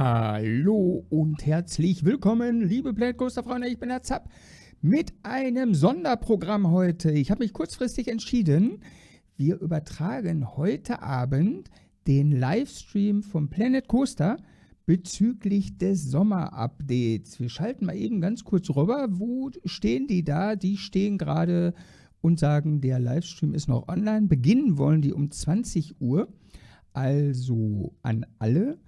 Hallo und herzlich willkommen, liebe Planet Coaster Freunde, ich bin der Zapp mit einem Sonderprogramm heute. Ich habe mich kurzfristig entschieden, wir übertragen heute Abend den Livestream vom Planet Coaster bezüglich des Sommerupdates. Wir schalten mal eben ganz kurz rüber. Wo stehen die da? Die stehen gerade und sagen, der Livestream ist noch online. Beginnen wollen die um 20 Uhr. Also an alle,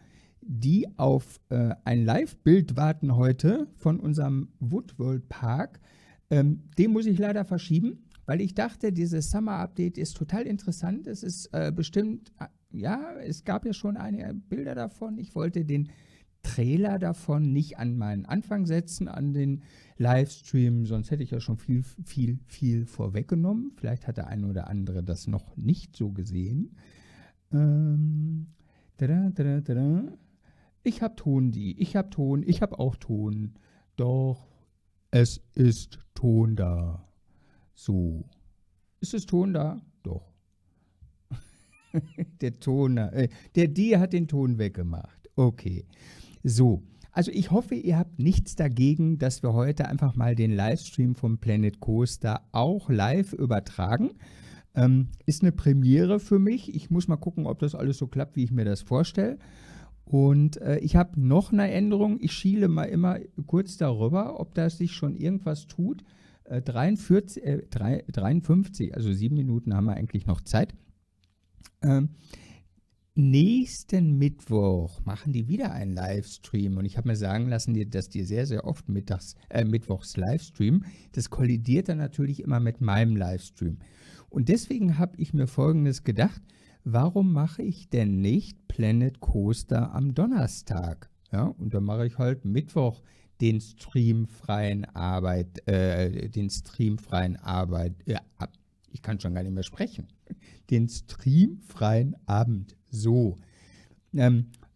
die auf ein Live-Bild warten heute von unserem Woodworld Park. Den muss ich leider verschieben, weil ich dachte, dieses Summer-Update ist total interessant. Es ist bestimmt, ja, es gab ja schon einige Bilder davon. Ich wollte den Trailer davon nicht an meinen Anfang setzen, an den Livestream, sonst hätte ich ja schon viel vorweggenommen. Vielleicht hat der eine oder andere das noch nicht so gesehen. Ich habe Ton, ich habe auch Ton, doch es ist Ton da. So, ist es Ton da? Doch. Der Toner, der hat den Ton weggemacht. Okay, so. Also ich hoffe, ihr habt nichts dagegen, dass wir heute einfach mal den Livestream vom Planet Coaster auch live übertragen. Ist eine Premiere für mich. Ich muss mal gucken, ob das alles so klappt, wie ich mir das vorstelle. Und ich habe noch eine Änderung. Ich schiele mal immer kurz darüber, ob da sich schon irgendwas tut. 53, also 7 Minuten haben wir eigentlich noch Zeit. Nächsten Mittwoch machen die wieder einen Livestream. Und ich habe mir sagen lassen, dass die sehr, sehr oft mittwochs Livestream. Das kollidiert dann natürlich immer mit meinem Livestream. Und deswegen habe ich mir Folgendes gedacht: Warum mache ich denn nicht Planet Coaster am Donnerstag? Ja, und dann mache ich halt Mittwoch den streamfreien ich kann schon gar nicht mehr sprechen. Den streamfreien Abend. So.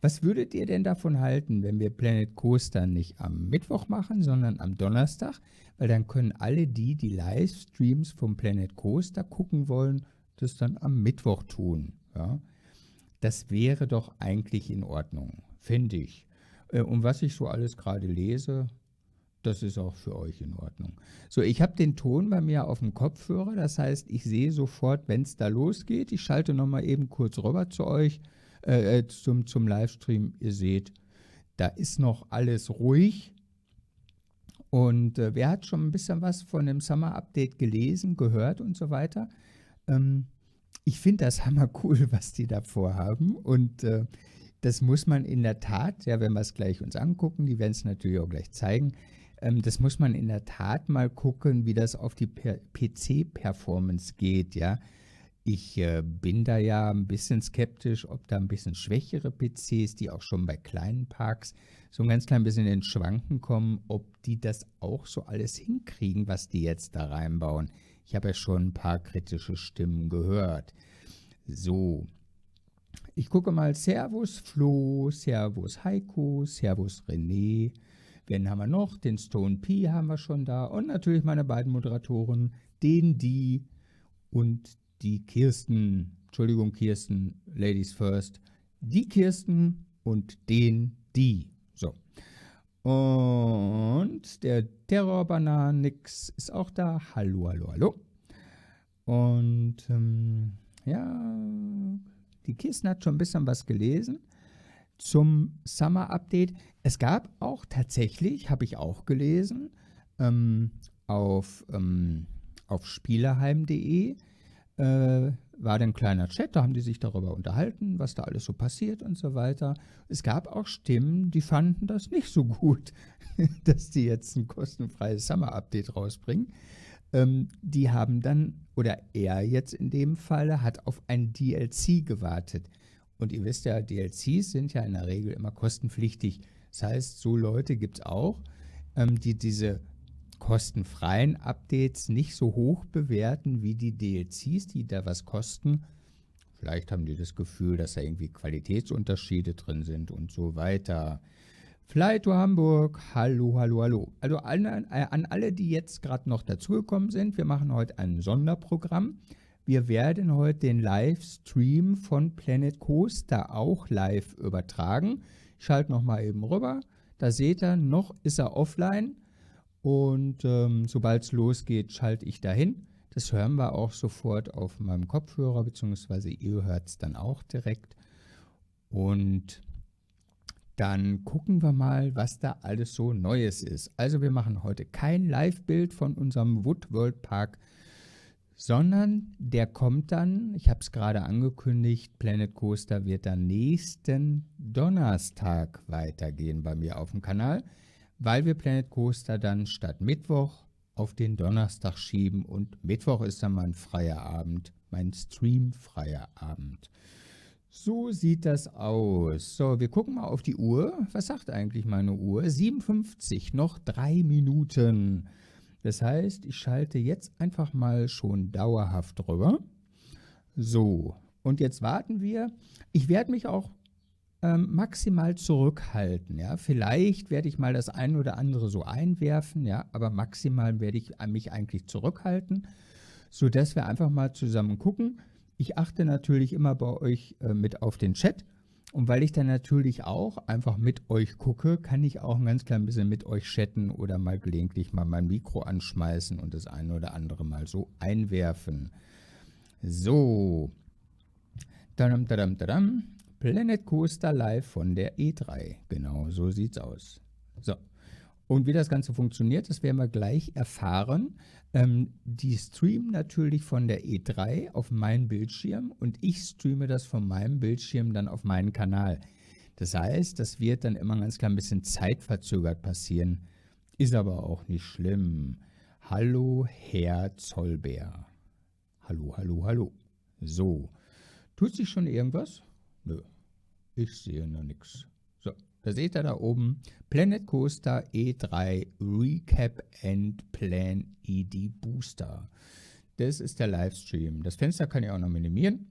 Was würdet ihr denn davon halten, wenn wir Planet Coaster nicht am Mittwoch machen, sondern am Donnerstag? Weil dann können alle die Livestreams vom Planet Coaster gucken wollen, das dann am Mittwoch tun. Ja? Das wäre doch eigentlich in Ordnung, finde ich. Und was ich so alles gerade lese, das ist auch für euch in Ordnung. So, ich habe den Ton bei mir auf dem Kopfhörer, das heißt, ich sehe sofort, wenn es da losgeht. Ich schalte nochmal eben kurz rüber zu euch, zum Livestream. Ihr seht, da ist noch alles ruhig. Und wer hat schon ein bisschen was von dem Summer-Update gelesen, gehört und so weiter? Ich finde das hammercool, was die da vorhaben. Und das muss man in der Tat, ja, wenn wir es gleich uns angucken, die werden es natürlich auch gleich zeigen, das muss man in der Tat mal gucken, wie das auf die PC-Performance geht, ja. Ich bin da ja ein bisschen skeptisch, ob da ein bisschen schwächere PCs, die auch schon bei kleinen Parks so ein ganz klein bisschen in Schwanken kommen, ob die das auch so alles hinkriegen, was die jetzt da reinbauen. Ich habe ja schon ein paar kritische Stimmen gehört. So, ich gucke mal, Servus Flo, Servus Heiko, Servus René. Wen haben wir noch? Den Stone P haben wir schon da. Und natürlich meine beiden Moderatoren, die und die Kirsten. Entschuldigung, Kirsten, Ladies first. Die Kirsten und die. So. Und der Terrorbananix ist auch da. Hallo, hallo, hallo. Und ja, die Kirsten hat schon ein bisschen was gelesen zum Summer-Update. Es gab auch tatsächlich, habe ich auch gelesen, auf spieleheim.de war dann ein kleiner Chat, da haben die sich darüber unterhalten, was da alles so passiert und so weiter. Es gab auch Stimmen, die fanden das nicht so gut, dass die jetzt ein kostenfreies Summer-Update rausbringen. Die haben dann, oder er jetzt in dem Falle, hat auf ein DLC gewartet. Und ihr wisst ja, DLCs sind ja in der Regel immer kostenpflichtig. Das heißt, so Leute gibt es auch, die diese kostenfreien Updates nicht so hoch bewerten wie die DLCs, die da was kosten. Vielleicht haben die das Gefühl, dass da irgendwie Qualitätsunterschiede drin sind und so weiter. Fly to Hamburg, hallo, hallo, hallo. Also an alle, die jetzt gerade noch dazugekommen sind, wir machen heute ein Sonderprogramm. Wir werden heute den Livestream von Planet Coaster auch live übertragen. Ich schalte nochmal eben rüber. Da seht ihr, noch ist er offline. Und sobald es losgeht, schalte ich dahin. Das hören wir auch sofort auf meinem Kopfhörer, beziehungsweise ihr hört es dann auch direkt. Und dann gucken wir mal, was da alles so Neues ist. Also wir machen heute kein Live-Bild von unserem Woodworld Park, sondern der kommt dann, ich habe es gerade angekündigt, Planet Coaster wird dann nächsten Donnerstag weitergehen bei mir auf dem Kanal, weil wir Planet Coaster dann statt Mittwoch auf den Donnerstag schieben und Mittwoch ist dann mein freier Abend, mein streamfreier Abend. So sieht das aus. So, wir gucken mal auf die Uhr. Was sagt eigentlich meine Uhr? 57, noch 3 Minuten. Das heißt, ich schalte jetzt einfach mal schon dauerhaft rüber. So, und jetzt warten wir. Ich werde mich auch maximal zurückhalten. Ja? Vielleicht werde ich mal das ein oder andere so einwerfen, ja? Aber maximal werde ich mich eigentlich zurückhalten, sodass wir einfach mal zusammen gucken. Ich achte natürlich immer bei euch mit auf den Chat und weil ich dann natürlich auch einfach mit euch gucke, kann ich auch ein ganz klein bisschen mit euch chatten oder mal gelegentlich mal mein Mikro anschmeißen und das eine oder andere mal so einwerfen. So, tadam, tadam, tadam. Planet Coaster live von der E3. Genau, so sieht's aus. So. Und wie das Ganze funktioniert, das werden wir gleich erfahren. Die streamen natürlich von der E3 auf meinen Bildschirm und ich streame das von meinem Bildschirm dann auf meinen Kanal. Das heißt, das wird dann immer ganz klar ein bisschen zeitverzögert passieren. Ist aber auch nicht schlimm. Hallo, Herr Zollbär. Hallo, hallo, hallo. So. Tut sich schon irgendwas? Nö. Ich sehe noch nichts. So. Da seht ihr da oben Planet Coaster E3 Recap and Plan ED Booster. Das ist der Livestream. Das Fenster kann ich auch noch minimieren.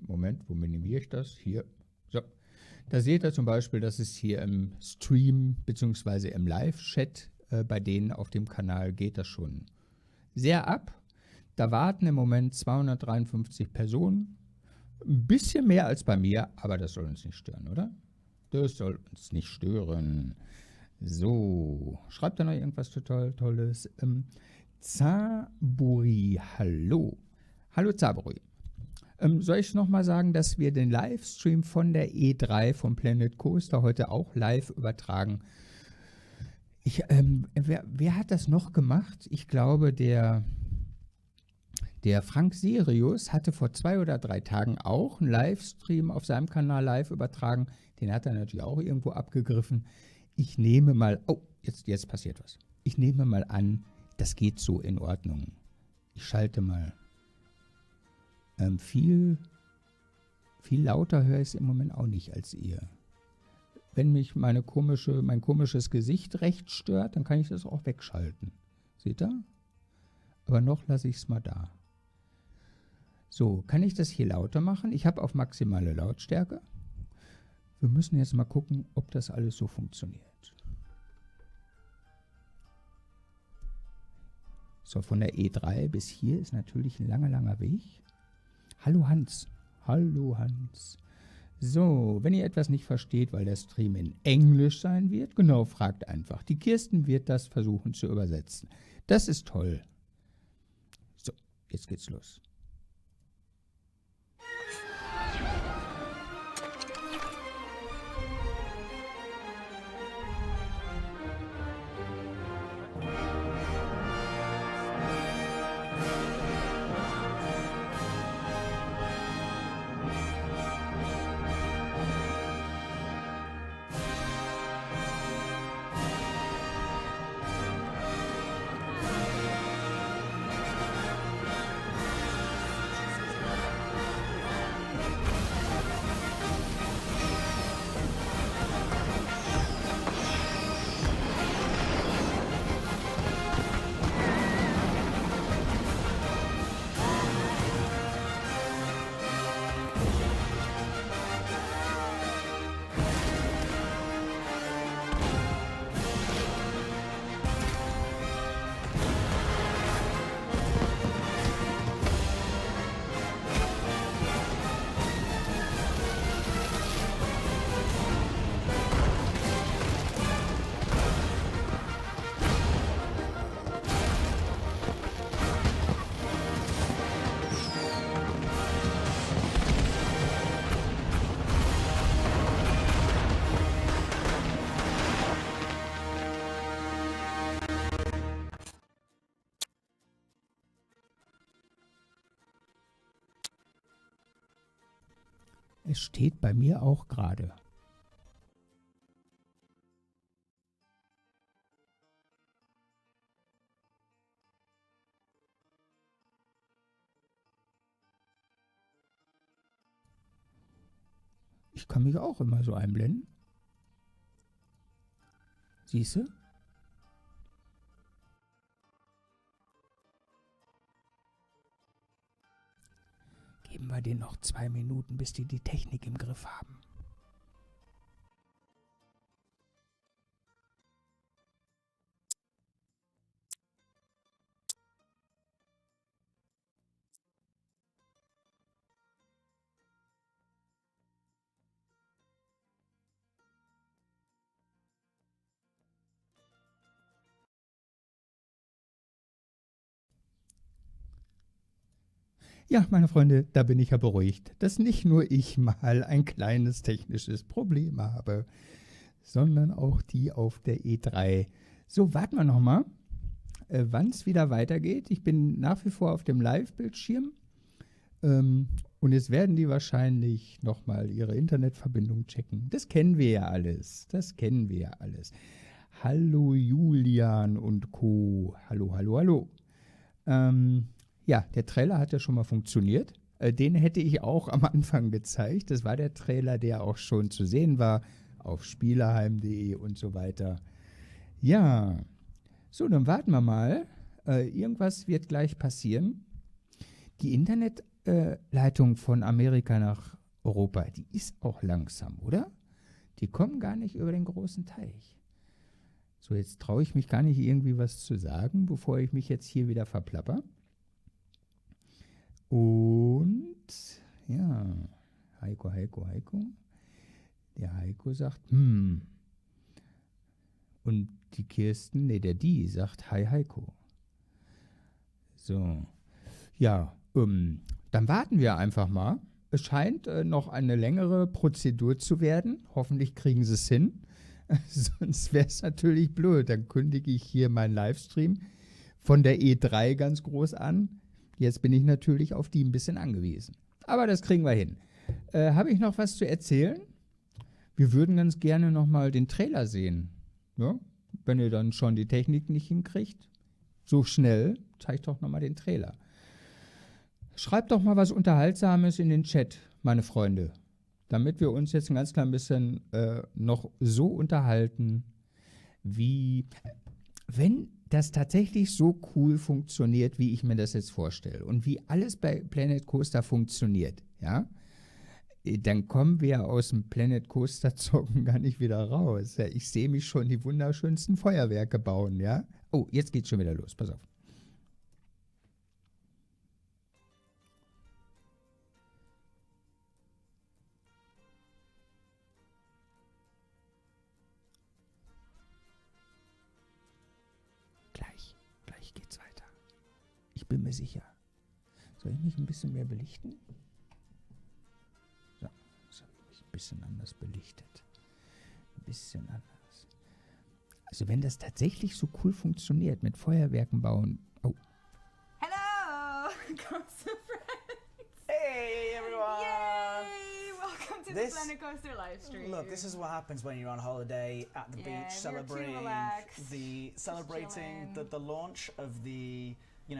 Moment, wo minimiere ich das? Hier. So. Da seht ihr zum Beispiel, dass es hier im Stream bzw. im Live-Chat bei denen auf dem Kanal geht das schon sehr ab. Da warten im Moment 253 Personen. Ein bisschen mehr als bei mir, aber das soll uns nicht stören, oder? Das soll uns nicht stören. So, schreibt da noch irgendwas total Tolles? Zaburi, hallo. Hallo Zaburi. Soll ich nochmal sagen, dass wir den Livestream von der E3 vom Planet Coaster heute auch live übertragen? Wer hat das noch gemacht? Ich glaube, der Frank Sirius hatte vor 2 oder 3 Tagen auch einen Livestream auf seinem Kanal live übertragen. Den hat er natürlich auch irgendwo abgegriffen. Ich nehme mal, oh, jetzt passiert was. Ich nehme mal an, das geht so in Ordnung. Ich schalte mal. Viel lauter höre ich es im Moment auch nicht als ihr. Wenn mich mein komisches Gesicht recht stört, dann kann ich das auch wegschalten. Seht ihr? Aber noch lasse ich es mal da. So, kann ich das hier lauter machen? Ich habe auf maximale Lautstärke. Wir müssen jetzt mal gucken, ob das alles so funktioniert. So, von der E3 bis hier ist natürlich ein langer, langer Weg. Hallo Hans. Hallo Hans. So, wenn ihr etwas nicht versteht, weil der Stream in Englisch sein wird, genau, fragt einfach. Die Kirsten wird das versuchen zu übersetzen. Das ist toll. So, jetzt geht's los. Es steht bei mir auch gerade. Ich kann mich auch immer so einblenden. Siehst du? Geben wir denen noch 2 Minuten, bis die Technik im Griff haben. Ja, meine Freunde, da bin ich ja beruhigt, dass nicht nur ich mal ein kleines technisches Problem habe, sondern auch die auf der E3. So, warten wir nochmal, wann es wieder weitergeht. Ich bin nach wie vor auf dem Live-Bildschirm und jetzt werden die wahrscheinlich nochmal ihre Internetverbindung checken. Das kennen wir ja alles. Das kennen wir ja alles. Hallo Julian und Co. Hallo, hallo, hallo. Ja, der Trailer hat ja schon mal funktioniert. Den hätte ich auch am Anfang gezeigt. Das war der Trailer, der auch schon zu sehen war auf spielerheim.de und so weiter. Ja, so, dann warten wir mal. Irgendwas wird gleich passieren. Die Internetleitung von Amerika nach Europa, die ist auch langsam, oder? Die kommen gar nicht über den großen Teich. So, jetzt traue ich mich gar nicht irgendwie was zu sagen, bevor ich mich jetzt hier wieder verplapper. Und ja, Heiko. Der Heiko sagt, Und die Kirsten, die sagt, hi Heiko. So, ja, dann warten wir einfach mal. Es scheint noch eine längere Prozedur zu werden. Hoffentlich kriegen sie es hin. Sonst wäre es natürlich blöd. Dann kündige ich hier meinen Livestream von der E3 ganz groß an. Jetzt bin ich natürlich auf die ein bisschen angewiesen. Aber das kriegen wir hin. Habe ich noch was zu erzählen? Wir würden ganz gerne nochmal den Trailer sehen. Ja? Wenn ihr dann schon die Technik nicht hinkriegt, so schnell, zeigt doch nochmal den Trailer. Schreibt doch mal was Unterhaltsames in den Chat, meine Freunde, damit wir uns jetzt ein ganz klein bisschen noch so unterhalten, wie wenn das tatsächlich so cool funktioniert, wie ich mir das jetzt vorstelle und wie alles bei Planet Coaster funktioniert, ja, dann kommen wir aus dem Planet Coaster Zocken gar nicht wieder raus. Ja, ich sehe mich schon die wunderschönsten Feuerwerke bauen, ja. Oh, jetzt geht's schon wieder los, pass auf. Gleich geht's weiter. Ich bin mir sicher. Soll ich mich ein bisschen mehr belichten? So, jetzt habe ich mich ein bisschen anders belichtet. Ein bisschen anders. Also wenn das tatsächlich so cool funktioniert, mit Feuerwerken bauen. Oh. Hello! Coaster friends! Hey everyone! Yay! Welcome to the Planet Coaster live stream. Look, this is what happens when you're on holiday at the beach, celebrating the launch of the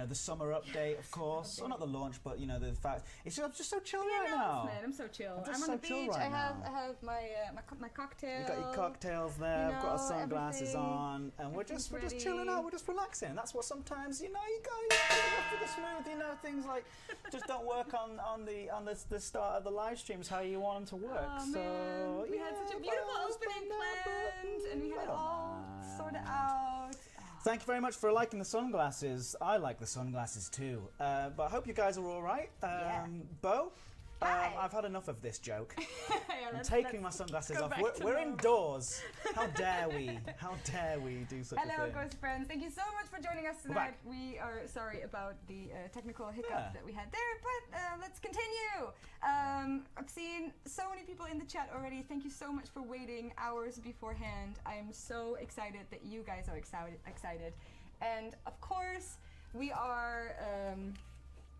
the summer update, of course. Well, not the launch, but the fact it's just so chill right now. I'm so chill. I'm on so the beach. Right I have my cocktail. You've got your cocktails there. I've got our sunglasses on, and we're just chilling out. We're just relaxing. That's what sometimes you guys after the smooth. Things like just don't work on the start of the live streams how you want them to work. Oh, man. We had such a beautiful opening planned, and we had it all sorted out. Thank you very much for liking the sunglasses. I like the sunglasses too. But I hope you guys are all right. Bo, I've had enough of this joke. I'm taking my sunglasses off. We're indoors. How dare we? How dare we do such a thing? Hello, Ghost friends. Thank you so much for joining us tonight. We are sorry about the technical hiccup that we had there, but let's continue. I've seen so many people in the chat already. Thank you so much for waiting hours beforehand. I am so excited that you guys are excited. And of course, we are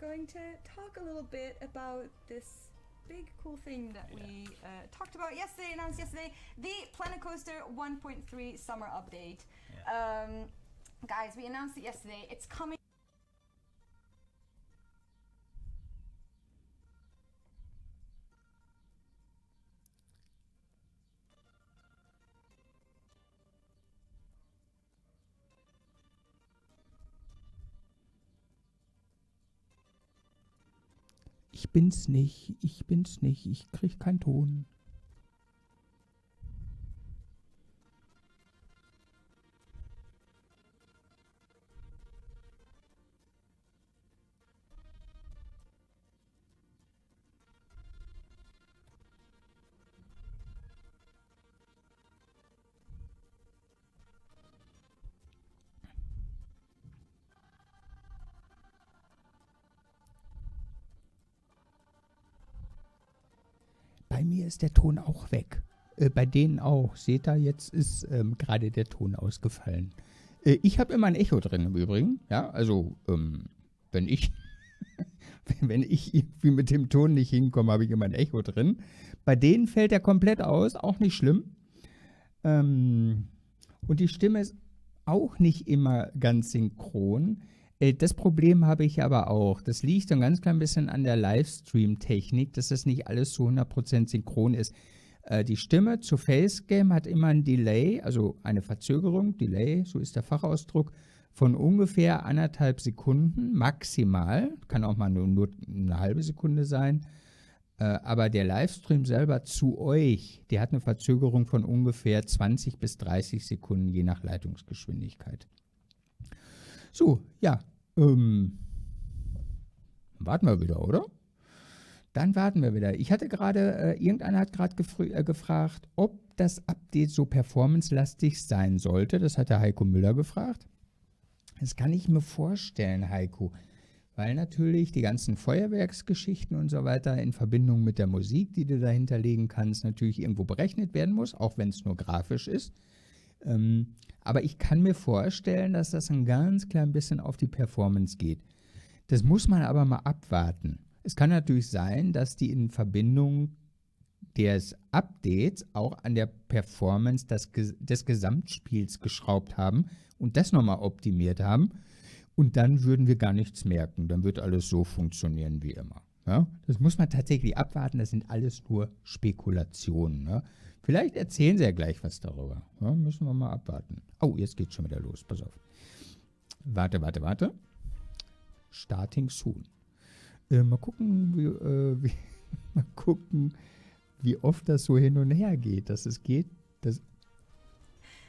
going to talk a little bit about this big cool thing that we talked about yesterday, announced yesterday, the Planet Coaster 1.3 summer update. Guys, we announced it yesterday. It's coming. Ich bin's nicht, ich krieg keinen Ton. Bei mir ist der Ton auch weg. Bei denen auch. Seht ihr, jetzt ist gerade der Ton ausgefallen. Ich habe immer ein Echo drin im Übrigen. Ja, also wenn ich irgendwie mit dem Ton nicht hinkomme, habe ich immer ein Echo drin. Bei denen fällt er komplett aus, auch nicht schlimm. Und die Stimme ist auch nicht immer ganz synchron. Das Problem habe ich aber auch. Das liegt so ein ganz klein bisschen an der Livestream-Technik, dass das nicht alles zu 100% synchron ist. Die Stimme zu Facecam hat immer ein Delay, also eine Verzögerung, Delay, so ist der Fachausdruck, von ungefähr 1,5 Sekunden maximal. Kann auch mal nur eine halbe Sekunde sein. Aber der Livestream selber zu euch, der hat eine Verzögerung von ungefähr 20 bis 30 Sekunden, je nach Leitungsgeschwindigkeit. So, ja. Warten wir wieder, oder? Dann warten wir wieder. Ich hatte gerade, irgendeiner hat gerade gefragt, ob das Update so performancelastig sein sollte. Das hat der Heiko Müller gefragt. Das kann ich mir vorstellen, Heiko. Weil natürlich die ganzen Feuerwerksgeschichten und so weiter in Verbindung mit der Musik, die du dahinter legen kannst, natürlich irgendwo berechnet werden muss, auch wenn es nur grafisch ist. Aber ich kann mir vorstellen, dass das ein ganz klein bisschen auf die Performance geht. Das muss man aber mal abwarten. Es kann natürlich sein, dass die in Verbindung des Updates auch an der Performance des Gesamtspiels geschraubt haben und das nochmal optimiert haben. Und dann würden wir gar nichts merken. Dann wird alles so funktionieren wie immer. Ja? Das muss man tatsächlich abwarten. Das sind alles nur Spekulationen. Ne? Vielleicht erzählen sie ja gleich was darüber. Ja, müssen wir mal abwarten. Oh, jetzt geht's schon wieder los. Pass auf. Warte. Starting soon. Mal gucken, wie oft das so hin und her geht. Dass es geht.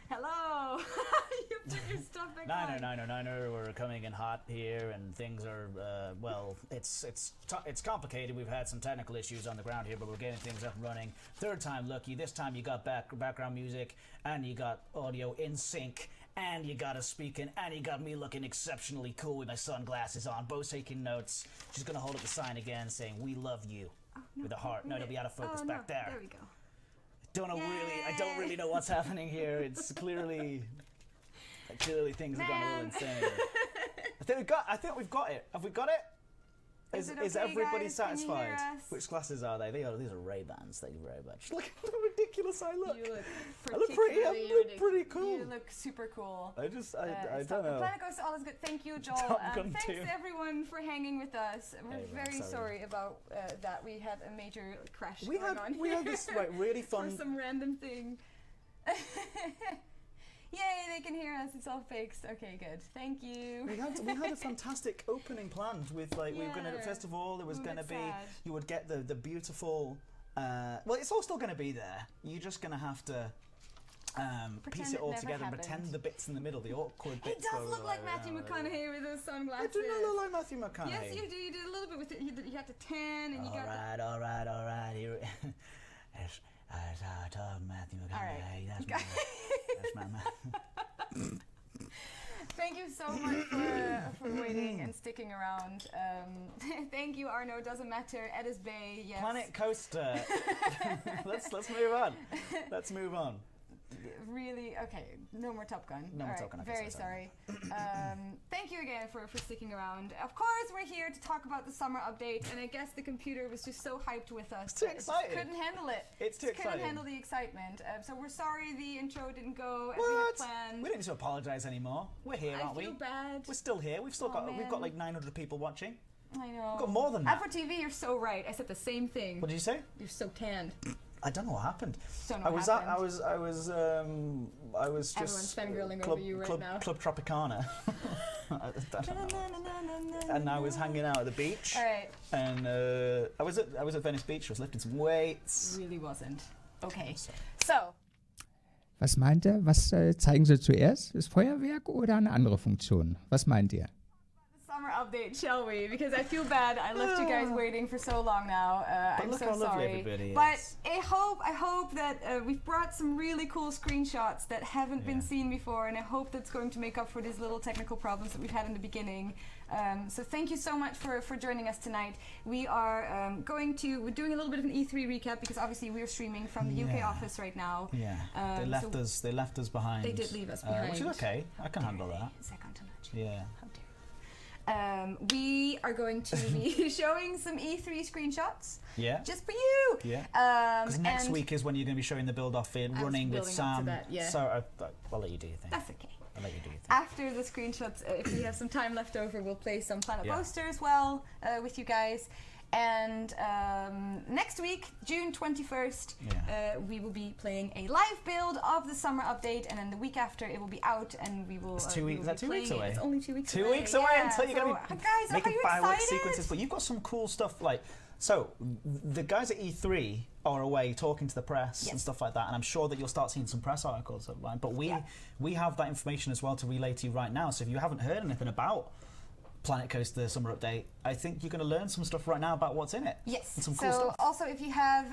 Hello! You put your stuff back on. Niner, we're coming in hot here, and things are well. It's complicated. We've had some technical issues on the ground here, but we're getting things up and running. Third time lucky. This time you got background music, and you got audio in sync, and you got us speaking, and you got me looking exceptionally cool with my sunglasses on. Bo's taking notes. She's gonna hold up the sign again, saying "We love you" with a heart. No, it'll be out of focus back there. There we go. I don't really know what's happening here. It's clearly things have gone a little insane. I think we've got it. Have we got it? Is everybody satisfied? Which glasses are they? These are Ray-Bans. Thank you very much. Look how ridiculous I look. You look I look pretty cool. You look super cool. I don't know. Planet Coaster, all is good. Thank you, Joel. Thanks to everyone for hanging with us. We're very sorry about that. We had a major crash We had this really fun. For some random thing. Yay, they can hear us. It's all fixed. Okay, good. Thank you. We had a fantastic opening planned with we were gonna, first of all, there was gonna be you would get the beautiful well, it's all still gonna be there. You're just gonna have to piece it all together and pretend the bits in the middle, the awkward bits. It does look like Matthew McConaughey with those sunglasses. I do not look like Matthew McConaughey. Yes, you do. You did a little bit with it. You had to tan and you got. All right. Here. Matthew McConaughey. That's my man. Thank you so much for waiting and sticking around. Thank you, Arno. Doesn't matter. Edis Bay. Yes. Planet Coaster. Let's move on. Let's move on. really, okay, no more Top Gun. No more Top Gun. Okay, very sorry. Thank you again for sticking around. Of course, we're here to talk about the summer update, and I guess the computer was just so hyped with us. It's too exciting. It couldn't handle it. It's too exciting. Couldn't handle the excitement. So we're sorry the intro didn't go as we had planned. We don't need to apologise anymore. We're here, aren't we? I feel bad. We're still here. We've got like 900 people watching. I know. We've got more than that. For TV, you're so right. I said the same thing. What did you say? You're so tanned. I don't know what happened. Don't know what happened. I was just Everyone's fangirling over you right now. Club Tropicana. And I was hanging out at the beach. All right. And I was at Venice Beach. I was lifting some weights. Really wasn't. Okay. So. Was meint er? Was zeigen Sie zuerst? Das Feuerwerk oder eine andere Funktion? Was meint ihr? Summer update, shall we? Because I feel bad. I left you guys waiting for so long now. I'm look so how lovely sorry. everybody is. But I hope that we've brought some really cool screenshots that haven't been seen before, and I hope that's going to make up for these little technical problems that we've had in the beginning. So thank you so much for joining us tonight. We are we're doing a little bit of an E3 recap because obviously we're streaming from the UK office right now. Yeah, they left us behind. They did leave us behind. Which is okay. I can handle that. Second to nudge. Yeah. We are going to be showing some E3 screenshots. Yeah. Just for you. Yeah. Because next week is when you're going to be showing the build-off in running with Sam. So I'll let you do your thing. That's okay. I'll let you do your thing. After the screenshots, if we have some time left over, we'll play some Planet Poster as well with you guys. And next week, June 21st, we will be playing a live build of the summer update, and then the week after it will be out, and we will. It's 2 weeks. Is that 2 weeks away? It's only 2 weeks away. 2 weeks away until you're going to be making fireworks excited? sequences. But you've got some cool stuff like. So the guys at E3 are away talking to the press and stuff like that, and I'm sure that you'll start seeing some press articles online. But we have that information as well to relay to you right now. So if you haven't heard anything about Planet Coaster Summer Update, I think you're going to learn some stuff right now about what's in it. Yes. And some cool stuff. Also, if you have,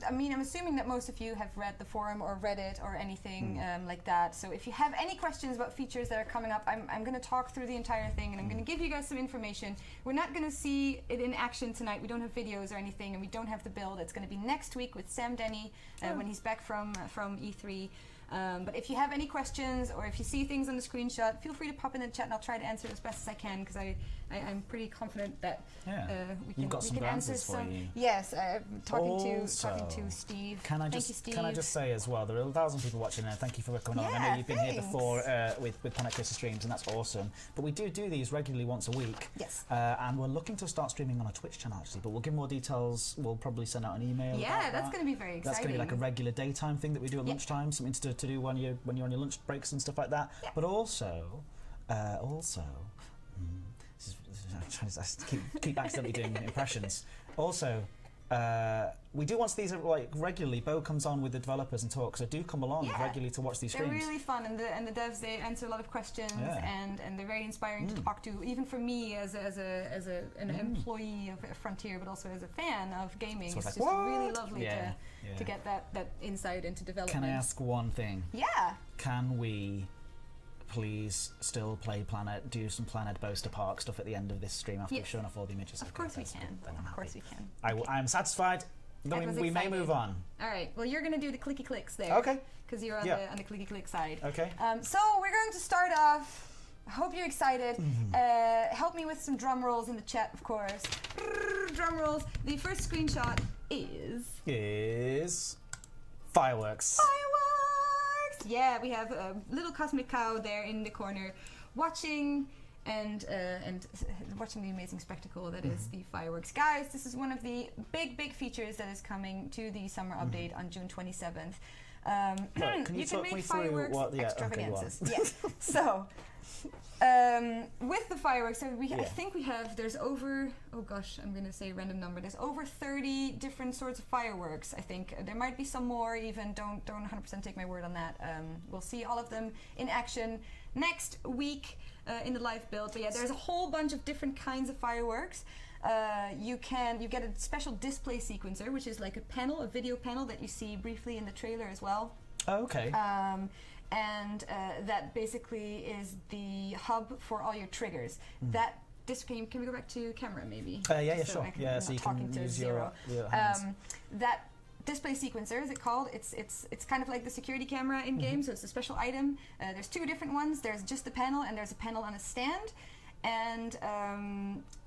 I'm assuming that most of you have read the forum or Reddit or anything like that. So if you have any questions about features that are coming up, I'm going to talk through the entire thing, and I'm going to give you guys some information. We're not going to see it in action tonight. We don't have videos or anything, and we don't have the build. It's going to be next week with Sam Denny when he's back from E3. But if you have any questions or if you see things on the screenshot, feel free to pop in the chat and I'll try to answer as best as I can because I'm pretty confident that we can answer some. You. Yes, talking to Steve. Thank you, Steve. Can I just say as well, there are 1,000 people watching there. Thank you for coming on. I know you've been here before with Planet Coaster streams, and that's awesome. But we do these regularly once a week. Yes. And we're looking to start streaming on a Twitch channel actually, but we'll give more details. We'll probably send out an email. Yeah, that's going to be very exciting. That's going to be like a regular daytime thing that we do at lunchtime, something to do when you're on your lunch breaks and stuff like that. Yeah. But also, I keep accidentally doing impressions. Also, we do once these are like regularly. Bo comes on with the developers and talks. So do come along regularly to watch these streams. They're really fun, and the devs, they answer a lot of questions, and they're very inspiring to talk to. Even for me as an employee of Frontier, but also as a fan of gaming, so it's just really lovely to get that insight into development. Can I ask one thing? Yeah. Can we please still play Planet, do some Planet Boaster Park stuff at the end of this stream after we've shown off all the images? Of course we can. Of course we can. I'm satisfied. We may move on. All right. Well, you're going to do the clicky clicks there. Okay. Because you're on the clicky click side. Okay. So we're going to start off. I hope you're excited. Help me with some drum rolls in the chat, of course. Drum rolls. The first screenshot is fireworks. Fireworks! Yeah, we have a little cosmic cow there in the corner watching and watching the amazing spectacle that is the fireworks. Guys, this is one of the big features that is coming to the summer update on June 27th. You can make fireworks extravaganzas. Okay, So, with the fireworks, so I think there's over, oh gosh, I'm going to say a random number, there's over 30 different sorts of fireworks, I think. There might be some more even, don't 100% take my word on that. We'll see all of them in action next week in the live build. But yeah, there's a whole bunch of different kinds of fireworks. You get a special display sequencer, which is like a video panel that you see briefly in the trailer as well. Oh, okay. And that basically is the hub for all your triggers. That display, can we go back to camera maybe? Sure. Yeah, so you can use your hands. That display sequencer, is it called? It's kind of like the security camera in game, so it's a special item. There's two different ones. There's just the panel, and there's a panel on a stand. And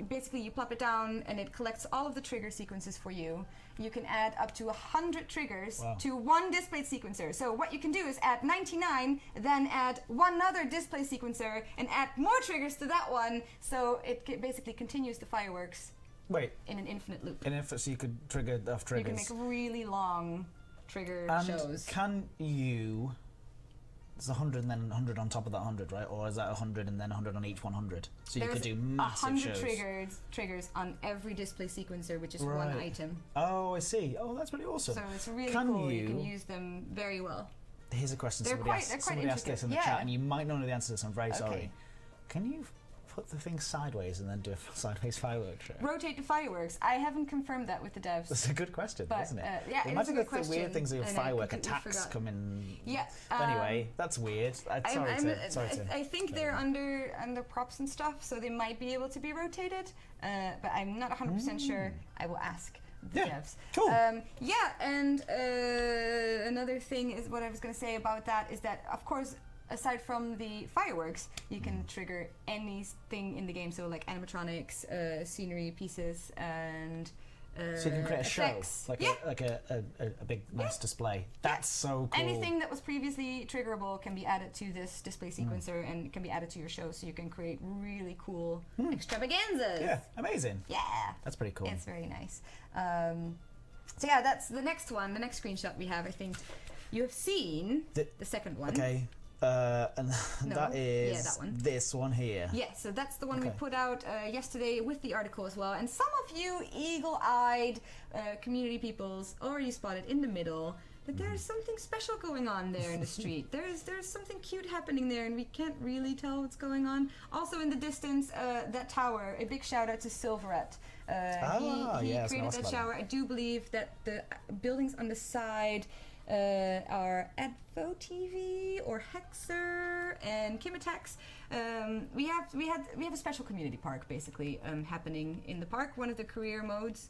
basically you plop it down and it collects all of the trigger sequences for you. You can add up to 100 triggers to one display sequencer. So what you can do is add 99, then add one other display sequencer and add more triggers to that one. So it basically continues the fireworks in an infinite loop. So you could trigger enough triggers. You can make really long trigger shows. Can you... It's 100 and then 100 on top of that 100, right? Or is that 100 and then 100 on each 100? So you could do massive shows. 100 triggers on every display sequencer, which is one item. Oh, I see. Oh, that's really awesome. So it's really cool. You can use them very well. Here's a question. Somebody asked this in the chat, and you might not know the answer to this. I'm very sorry. Can you put the thing sideways and then do a sideways fireworks show? Rotate the fireworks. I haven't confirmed that with the devs. That's a good question, isn't it? Yeah, imagine the weird things of firework attacks come in. Yeah. Anyway, that's weird. I think they're under props and stuff, so they might be able to be rotated, but I'm not 100% sure. I will ask the devs. Cool. And another thing is what I was going to say about that is that, of course, aside from the fireworks, you can trigger anything in the game, so like animatronics, scenery pieces, and so you can create a effects. show, like a big nice display. That's so cool. Anything that was previously triggerable can be added to this display sequencer and can be added to your show, so you can create really cool extravaganzas. Yeah, amazing. Yeah. That's pretty cool. It's very nice. So yeah, that's the next one, the next screenshot we have. I think you have seen the second one. Okay. And that is that one. This one here. Yeah, so that's the one we put out yesterday with the article as well. And some of you eagle-eyed community peoples already spotted in the middle that there's something special going on there in the street. There's something cute happening there, and we can't really tell what's going on. Also in the distance, that tower, a big shout out to Silverette. He created that shower. I do believe that the buildings on the side are Advo TV or Hexer and Kimitex. We have a special community park basically happening in the park. One of the career modes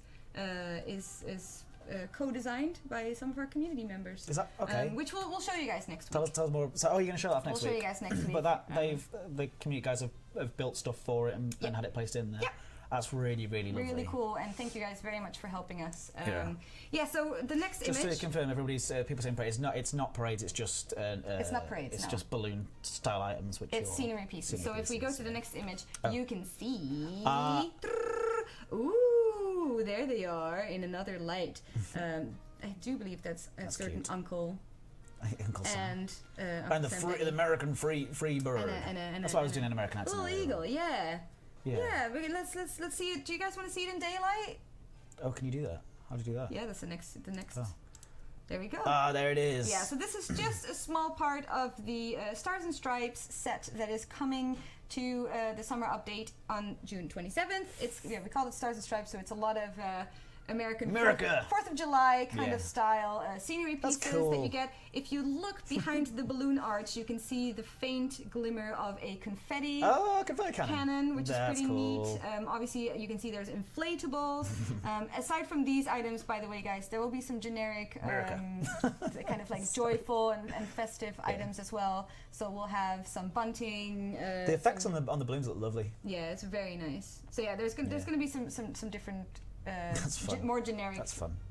is co-designed by some of our community members. Is that okay? Which we'll show you guys next week. Tell us more. So, you're going to show that off next week? We'll show you guys next week. But the community guys have built stuff for it and had it placed in there. Yep. That's really, really lovely. Really cool, and thank you guys very much for helping us. So the next just image... to confirm, everybody's people saying parades. It's not parades. It's just it's not parades. It's just balloon style items, which it's scenery pieces. So if we go to the next image, you can see. Ooh, there they are in another light. I do believe that's a certain cute. Uncle. Uncle Sam. And the American free bird. That's why I was doing an American accent. Little eagle, yeah. Let's see it. Do you guys want to see it in daylight? Oh, can you do that? How do you do that? Yeah, that's the next. Oh. There we go. Ah, there it is. Yeah, so this is just a small part of the Stars and Stripes set that is coming to the summer update on June 27th. We call it Stars and Stripes, so it's a lot of America 4th of July kind of style scenery pieces that you get. If you look behind the balloon arch, you can see the faint glimmer of a confetti cannon, which is pretty neat. Obviously, you can see there's inflatables. Aside from these items, by the way, guys, there will be some generic kind of like joyful and festive items as well. So we'll have some bunting. The effects on the balloons look lovely. Yeah, it's very nice. So yeah, there's going to be some different. More generic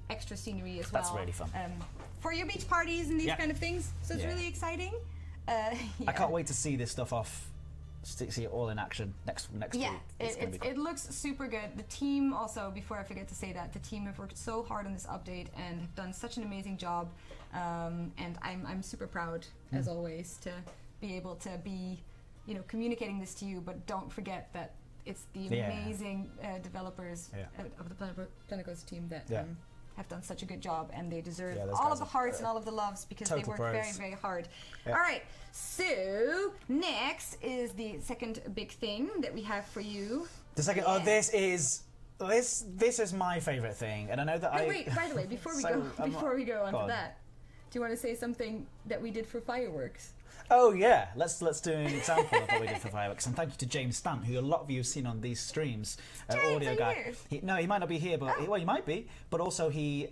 extra scenery as well. That's really fun. For your beach parties and these kind of things. So it's really exciting. I can't wait to see this stuff off. See it all in action next week. It looks super good. The team also, before I forget to say that, the team have worked so hard on this update and have done such an amazing job. And I'm super proud, as always, to be able to be, communicating this to you. But don't forget that it's the amazing developers of the Planet Coaster team that have done such a good job, and they deserve all of the hearts and all of the loves because they work very, very hard. All right, so next is the second big thing that we have for you. The second, this is my favorite thing, and I know that wait, by the way, before we go on to that, do you want to say something that we did for fireworks? Oh yeah, let's do an example of what we did for fireworks. And thank you to James Stant, who a lot of you have seen on these streams. James, audio guy. He might not be here, but he might be. But also he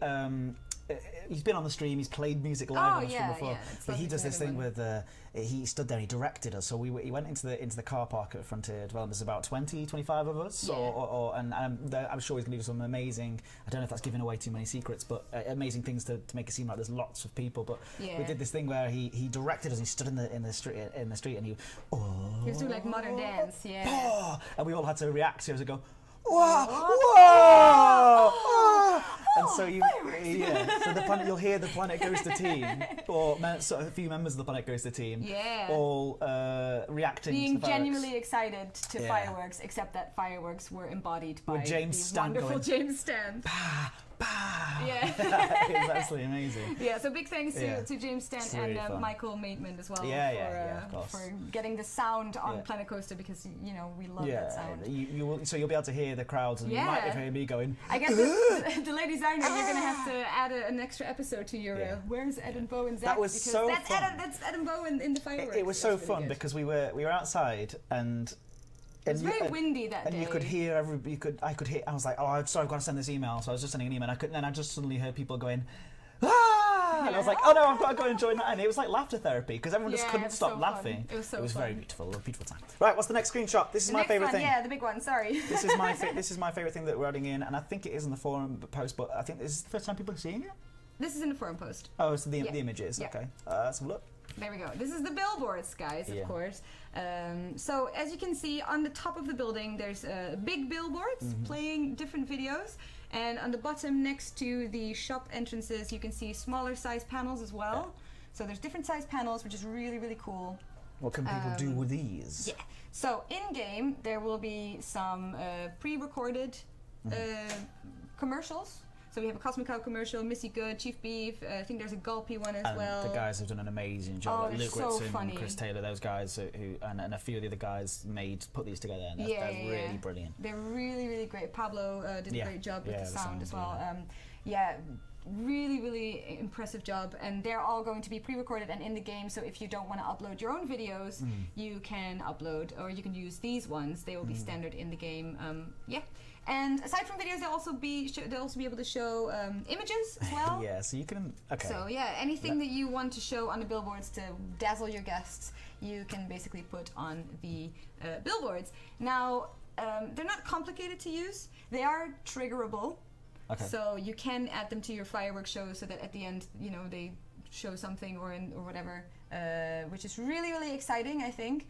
he's been on the stream, he's played music live on the stream before. Yeah, but he does this thing with he stood there, he directed us. So he went into the car park at Frontier Development. There's about 20, 25 of us, and I'm sure he's going to do some amazing. I don't know if that's giving away too many secrets, but amazing things to make it seem like there's lots of people. But we did this thing where he directed us. He stood in the street and he was doing like modern dance, and we all had to react to it and go, whoa, whoa, and so so the planet, you'll hear the Planet Coaster team, or sort of a few members of the Planet Coaster team, all reacting, being to the fireworks. genuinely excited to fireworks, except that fireworks were embodied by James the Stan wonderful going, James Stan. Bah, bah. Yeah, it's absolutely amazing. Yeah, so big thanks to James Stan really and fun. Michael Maitland as well for getting the sound on Planet Coaster, because we love that sound. So you'll be able to hear the crowds, and you might have heard me going. I guess the ladies I know, you're gonna have to add an extra episode to your Where's Ed and Bo and Zach? That was so that's fun. That's Ed and Bo in the fireworks. It was so fun because we were outside and. It was very windy that day. And you could hear I could hear. I was like, oh, sorry, I've got to send this email. So I was just sending an email. And I just suddenly heard people going, ah! And I was like, oh no, I've got to go and join that. And it was like laughter therapy because everyone just couldn't stop laughing. It was so fun. It was very beautiful, a beautiful time. Right, what's the next screenshot? This is my favourite thing. Yeah, the big one. Sorry. This is my favourite thing that we're adding in, and I think it is in the forum post. But I think this is the first time people are seeing it. This is in the forum post. Oh, it's the images. Yeah. Okay, let's have a look. There we go. This is the billboards, guys, of course. So as you can see, on the top of the building, there's big billboards playing different videos. And on the bottom, next to the shop entrances, you can see smaller size panels as well. So there's different size panels, which is really, really cool. What can people do with these? Yeah. So in-game, there will be some pre-recorded commercials. So we have a Cosmic Cow commercial, Missy Good, Chief Beef. I think there's a Gulpy one as well. The guys have done an amazing job. Like Luke so Ritson, Chris Taylor, those guys who and a few of the other guys put these together. And they're really brilliant. They're really, really great. Pablo did a great job with the sound as well. Really, really impressive job. And they're all going to be pre-recorded and in the game. So if you don't want to upload your own videos, you can upload, or you can use these ones. They will be standard in the game. And aside from videos, they'll also be able to show images as well. So you can. Okay. So anything that you want to show on the billboards to dazzle your guests, you can basically put on the billboards. Now, they're not complicated to use. They are triggerable. Okay. So you can add them to your fireworks show, so that at the end, they show something or whatever, which is really, really exciting, I think.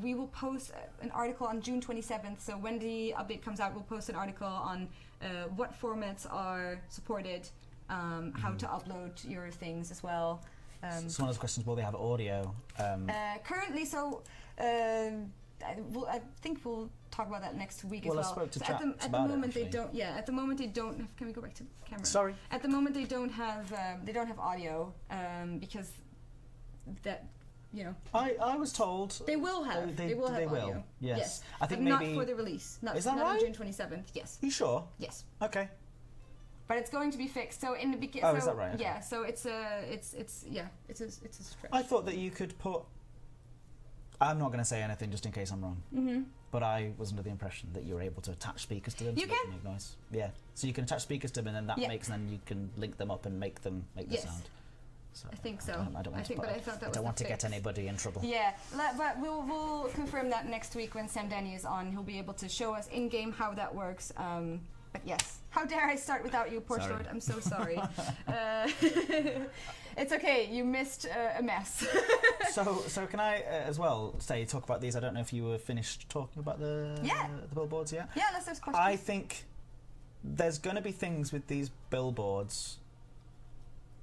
We will post an article on June 27th. So when the update comes out, we'll post an article on what formats are supported, how to upload your things as well. So one of the questions, will they have audio? Currently, I think we'll talk about that next week as well. I spoke to Chaps at the moment they don't. Yeah, at the moment they don't have. Can we go back to the camera? Sorry. At the moment they don't have audio because that. I was told they will have. They will have audio. Yes. I think but maybe not for the release. Is that not right? on June 27th. Yes. You sure? Yes. Okay. But it's going to be fixed. So in the beginning. Oh, is that right? Okay. Yeah. So it's a stretch. I thought that you could put. I'm not going to say anything just in case I'm wrong. But I was under the impression that you were able to attach speakers to them to make noise. Yeah. So you can attach speakers to them, and then that makes, and then you can link them up and make the sound. So I think so. I don't want to get anybody in trouble. Yeah, but we'll confirm that next week when Sam Danny is on. He'll be able to show us in game how that works. But yes, how dare I start without you, poor Short? I'm so sorry. It's okay. You missed a mess. So can I as well talk about these? I don't know if you were finished talking about the billboards yet. Yeah, unless there's questions. I think there's going to be things with these billboards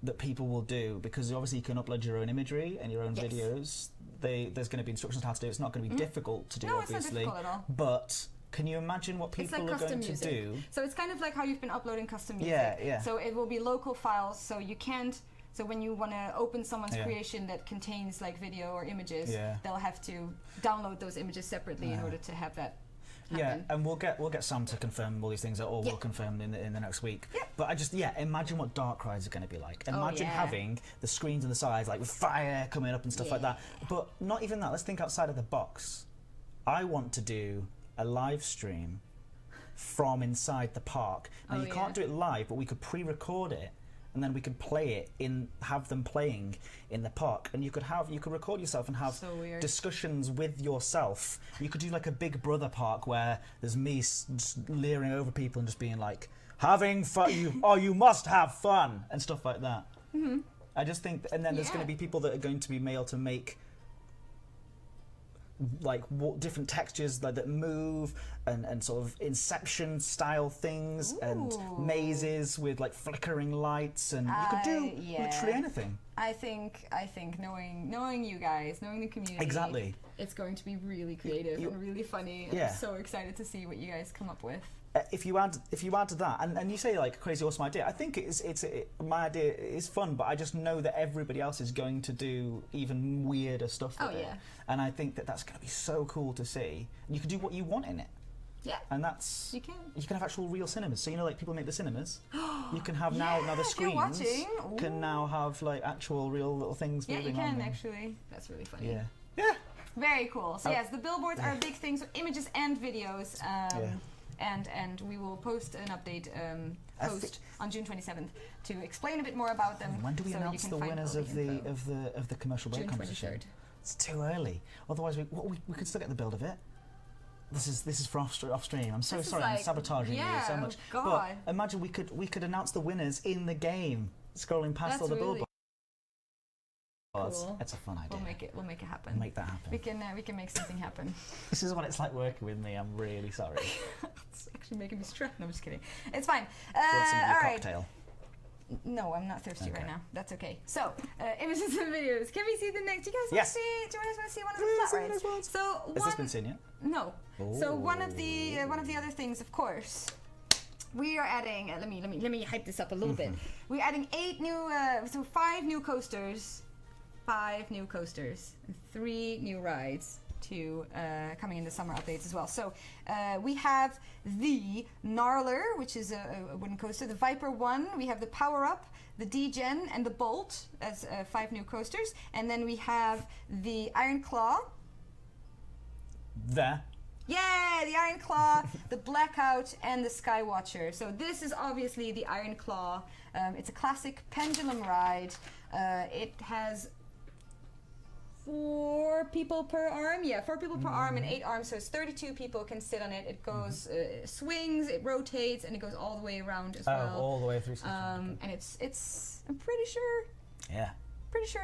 that people will do, because obviously you can upload your own imagery and your own videos. There's going to be instructions on how to do it. It's not going to be difficult to do, obviously. It's not difficult at all. But can you imagine what people are going to do? So it's kind of like how you've been uploading custom music. Yeah. So it will be local files, so you can't. So when you want to open someone's creation that contains like video or images, they'll have to download those images separately in order to have that happen. Yeah, and we'll get Sam to confirm all these things, or we'll confirm in the next week. Yeah. But I just imagine what dark rides are going to be like. Imagine having the screens on the sides, like with fire coming up and stuff like that. But not even that. Let's think outside of the box. I want to do a live stream from inside the park. Now you can't do it live, but we could pre-record it, and then we could play it have them playing in the park, and you could record yourself and have discussions with yourself. You could do like a Big Brother park where there's me just leering over people and just being like, having fun, you must have fun, and stuff like that. Mm-hmm. I just think, and then there's going to be people that are going to be able to make like different textures that move and sort of Inception style things. Ooh. And mazes with like flickering lights, and you could do literally anything. I think knowing you guys, knowing the community, exactly, it's going to be really creative and really funny. And I'm so excited to see what you guys come up with. If you add to that, and you say like crazy awesome idea, I think my idea is fun, but I just know that everybody else is going to do even weirder stuff with it. And I think that's going to be so cool to see. You can do what you want in it. Yeah. And that's you can have actual real cinemas. So like people make the cinemas. You can have now the screens can now have like actual real little things moving on. Yeah, you can actually. That's really funny. Yeah. Yeah. Very cool. So yes, the billboards are a big thing. So images and videos. And we will post an update post on June 27th to explain a bit more about them. When do we announce the winners of the commercial break competition? June 23rd. It's too early. Otherwise, we could still get the build of it. This is for off stream. I'm so sorry. I'm sabotaging you so much. God. But imagine we could announce the winners in the game, scrolling past all the billboards. Cool. It's a fun idea. We'll make it happen. Make that happen. We can make something happen. This is what it's like working with me. I'm really sorry. It's actually making me stressed. No, I'm just kidding. It's fine. All right. Cocktail? No, I'm not thirsty right now. That's okay. So, images and videos. Can we see the next? Do you guys want to see? Do you guys want to see one of the flat rides? So has this been seen yet? No. Oh. So one of the other things, of course. We are adding. Let me hype this up a little bit. We're adding 5 new coasters. 5 new coasters, 3 new rides to coming in the summer updates as well. So we have the Gnarler, which is a wooden coaster, the Viper 1, we have the Power Up, the D-Gen, and the Bolt as 5 new coasters. And then we have the Iron Claw. Yeah, the Iron Claw, the Blackout, and the Skywatcher. So this is obviously the Iron Claw. It's a classic pendulum ride. It has 4 people per arm. Yeah, 4 people per arm and 8 arms, so it's 32 people can sit on it. It goes, swings, it rotates, and it goes all the way around as well. All the way through. And it's. I'm pretty sure. Yeah. Pretty sure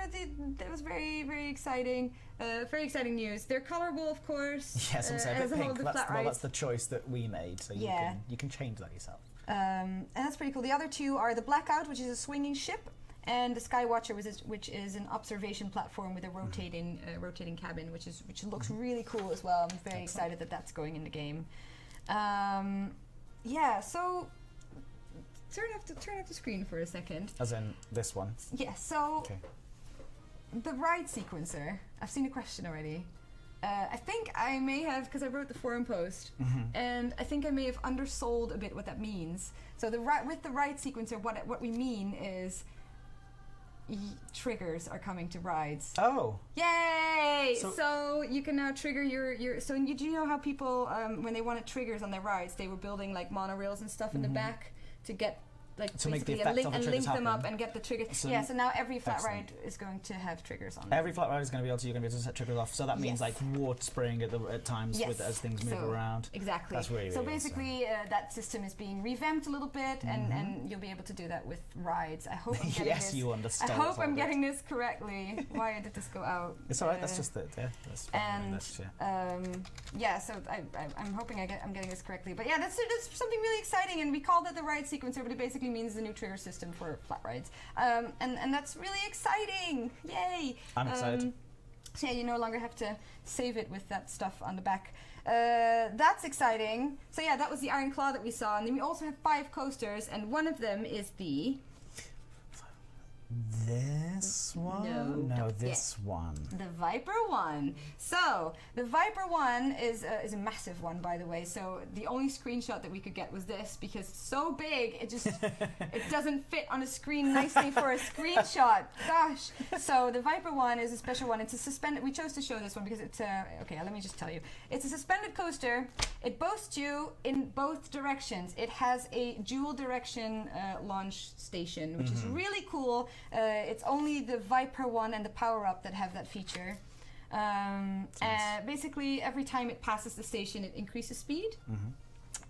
that was very, very exciting. Very exciting news. They're colorable, of course. Yes, I'm saying pink. That's the choice that we made. So you can change that yourself. And that's pretty cool. The other 2 are the Blackout, which is a swinging ship, and the Skywatcher, which is an observation platform with a rotating cabin, which looks really cool as well. I'm very excited that that's going in the game. Yeah, so turn off the screen for a second. As in this one. Yeah. So the ride sequencer. I've seen a question already. I think I may have, because I wrote the forum post, and I think I may have undersold a bit what that means. So with the ride sequencer, what we mean is triggers are coming to rides. Oh. Yay! So you can now trigger your so do you know how people when they wanted triggers on their rides, they were building like monorails and stuff in the back to get like to make the link them up and get the triggers. So now every flat ride is going to have triggers on it. Every flat ride is going to be able to set triggers off. So that means like water spraying at times as things move around. Exactly. That's really, so basically that system is being revamped a little bit, and you'll be able to do that with rides. I hope I'm getting this. You understand. I hope I'm getting this correctly. Why did this go out? It's alright. That's just it. Yeah. That's so I'm hoping I'm getting this correctly. But yeah, that's something really exciting, and we called it the ride sequencer, but it basically means the new trigger system for flat rides, and that's really exciting. Yay! I'm excited. So yeah, you no longer have to save it with that stuff on the back. That's exciting. So yeah, that was the Iron Claw that we saw, and then we also have 5 coasters, and one of them is the This one? No, this one. The Viper one. So the Viper one is a massive one, by the way. So the only screenshot that we could get was this because it's so big, it just it doesn't fit on a screen nicely for a screenshot. Gosh. So the Viper one is a special one. It's a suspended. We chose to show this one because it's okay. Let me just tell you. It's a suspended coaster. It boasts you in both directions. It has a dual direction launch station, which is really cool. It's only the Viper one and the Power Up that have that feature. Basically, every time it passes the station, it increases speed.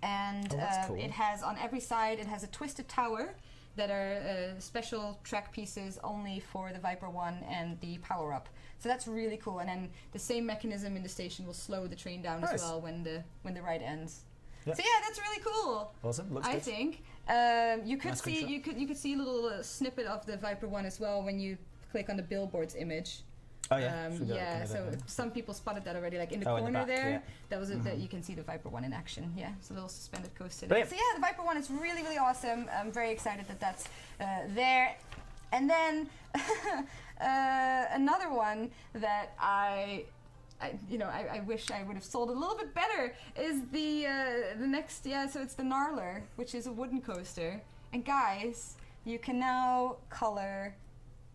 And cool. It has on every side, it has a twisted tower that are special track pieces only for the Viper one and the Power Up. So that's really cool. And then the same mechanism in the station will slow the train down as well when the ride ends. Yep. So yeah, that's really cool. Awesome. Looks good. I think you could see you could see a little snippet of the Viper one as well when you click on the billboard's image. Oh yeah. So some people spotted that already, like in the corner in the back, there. That was that you can see the Viper one in action. Yeah, it's a little suspended coaster. So yeah, the Viper one is really awesome. I'm very excited that that's there. And then another one that I wish I would have sold a little bit better is the next, so it's the Gnarler, which is a wooden coaster. And guys, you can now color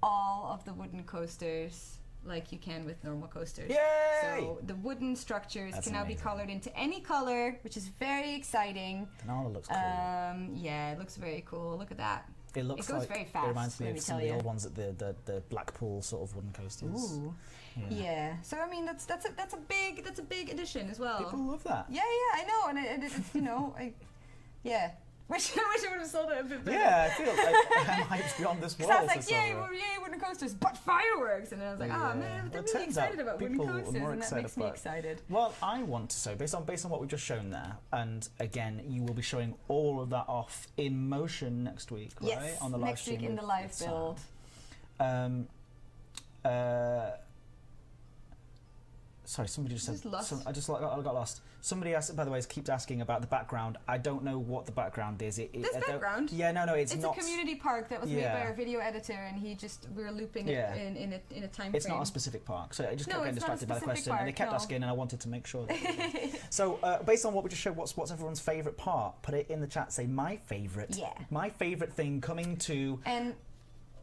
all of the wooden coasters like you can with normal coasters. Yay! So the wooden structures can now be colored into any color, which is very exciting. The Gnarler looks cool. Yeah, it looks very cool. Look at that. It looks goes very fast. It reminds me of some of the old ones at the Blackpool sort of wooden coasters. Ooh. Yeah. So I mean that's a big addition as well. People love that. Yeah, I know, and it's Wish I would have sold it a bit better. Yeah, I feel like I'm hyped beyond this world. I was like, yay, wooden coasters, but fireworks! And I was like, man, they're really excited about wooden coasters, and that makes me excited. Well, I want to, so based on what we've just shown there, and again, you will be showing all of that off in motion next week, right? Yes, on the live next stream week in the live build. Sorry, somebody just said. I got lost. Somebody asked, by the way, keeps asking about the background. I don't know what the background is. This background? Yeah, no, it's not. It's a community park that was made by our video editor, and we were looping it in a time frame. It's not a specific park, so I just kept getting distracted by the question, and they kept asking, and I wanted to make sure. That so, based on what we just showed, what's everyone's favourite part? Put it in the chat. Say my favourite. Yeah. My favourite thing coming to. And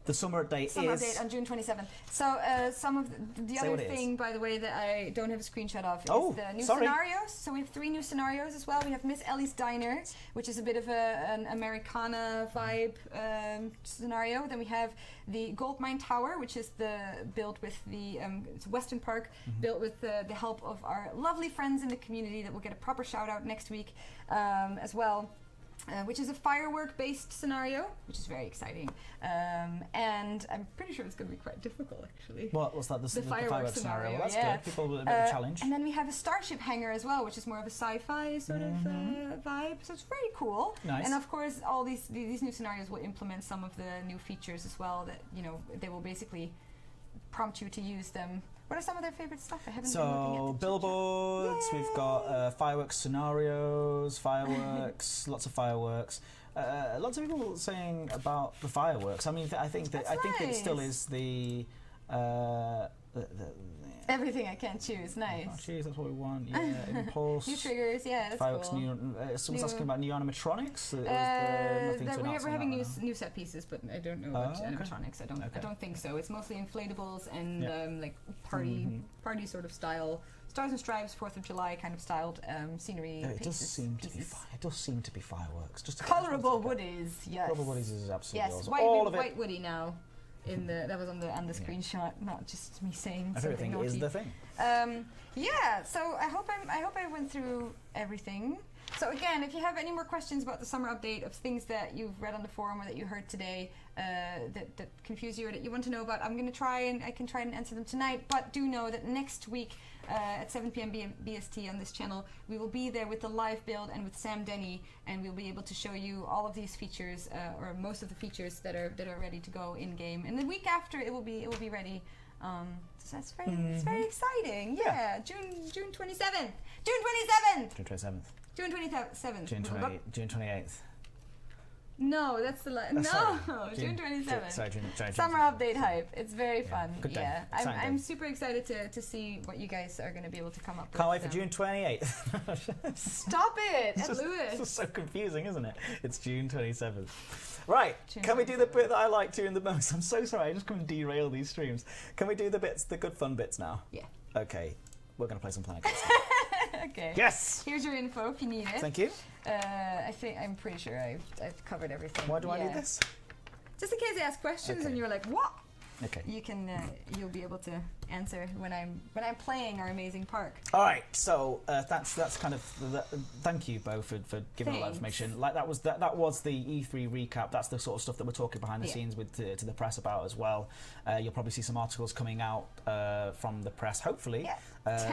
the summer update on June 27th. So some of the other thing, by the way, that I don't have a screenshot of is the new scenarios. So we have 3 new scenarios as well. We have Miss Ellie's Diner, which is a bit of an Americana vibe scenario. Then we have the Goldmine Tower, which is built with the it's Western Park, built with the help of our lovely friends in the community that will get a proper shout out next week as well. Which is a firework-based scenario, which is very exciting, and I'm pretty sure it's going to be quite difficult, actually. What's that? The firework scenario. That's good. People with a bit of a challenge. And then we have a starship hangar as well, which is more of a sci-fi sort of vibe. So it's very cool. Nice. And of course, all these new scenarios will implement some of the new features as well. That they will basically prompt you to use them. What are some of their favorite stuff? I haven't been looking at billboards, we've got fireworks scenarios, fireworks, lots of fireworks. Lots of people saying about the fireworks. I mean, I think it still is the everything I can't choose. Nice. Oh, geez, that's what we want. Yeah, impulse. New triggers. Yeah, that's fireworks, cool. Someone's asking about new animatronics. We're having new set pieces, but I don't know about animatronics. I don't think so. It's mostly inflatables and like party sort of style. Stars and Stripes, 4th of July kind of styled scenery. It does seem to be fireworks. Just colorable woodies. Yes. Colorable woodies is absolutely awesome. White woody now. That was on the screenshot, not just me saying everything something naughty. Is the thing. So I hope I went through everything. So again, if you have any more questions about the summer update of things that you've read on the forum or that you heard today that confuse you or that you want to know about, I can try and answer them tonight. But do know that next week at 7 p.m. BST on this channel, we will be there with the live build and with Sam Denny, and we'll be able to show you all of these features or most of the features that are ready to go in game. And the week after, it will be ready. So that's very exciting. Yeah, June 27th. June 27th. June 27th. June 27th. June 28th. No, that's the no, June 27th. Sorry, June Summer update hype. It's very fun. Good day. Yeah, Exciting I'm day. super excited to see what you guys are going to be able to come up with. Can't wait for June 28th. Stop it, It's Lewis. just so confusing, isn't it? It's June 27th. Right, June can we do the 27th. bit that I like doing the most? I'm so sorry, I just come and derail these streams. Can we do the bits, the good fun bits now? Yeah. Okay, we're going to play some Planet Coaster. Okay. Yes! Here's your info if you need it. Thank you. I'm pretty sure I've covered everything. Why do I need this? Just in case they ask questions Okay. and you're like, what? Okay. You can you'll be able to answer when I'm playing our amazing park. All right, so that's kind of thank you, Bo, for giving all that Thanks. information. Like that was the E3 recap. That's the sort of stuff that we're talking behind the scenes with to the press about as well. You'll probably see some articles coming out from the press, hopefully, Yeah.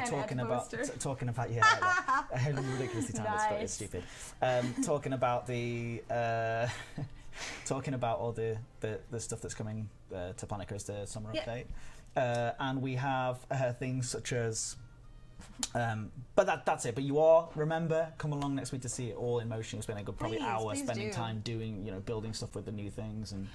talking about ridiculously timed. It's Nice. stupid. Talking about the. Talking about all the stuff that's coming to Planet Coaster Summer Update. And we have things such as... but that's it. But you all, remember, come along next week to see it all in motion. We'll spend a good probably hour Please spending do. time doing, building stuff with the new things and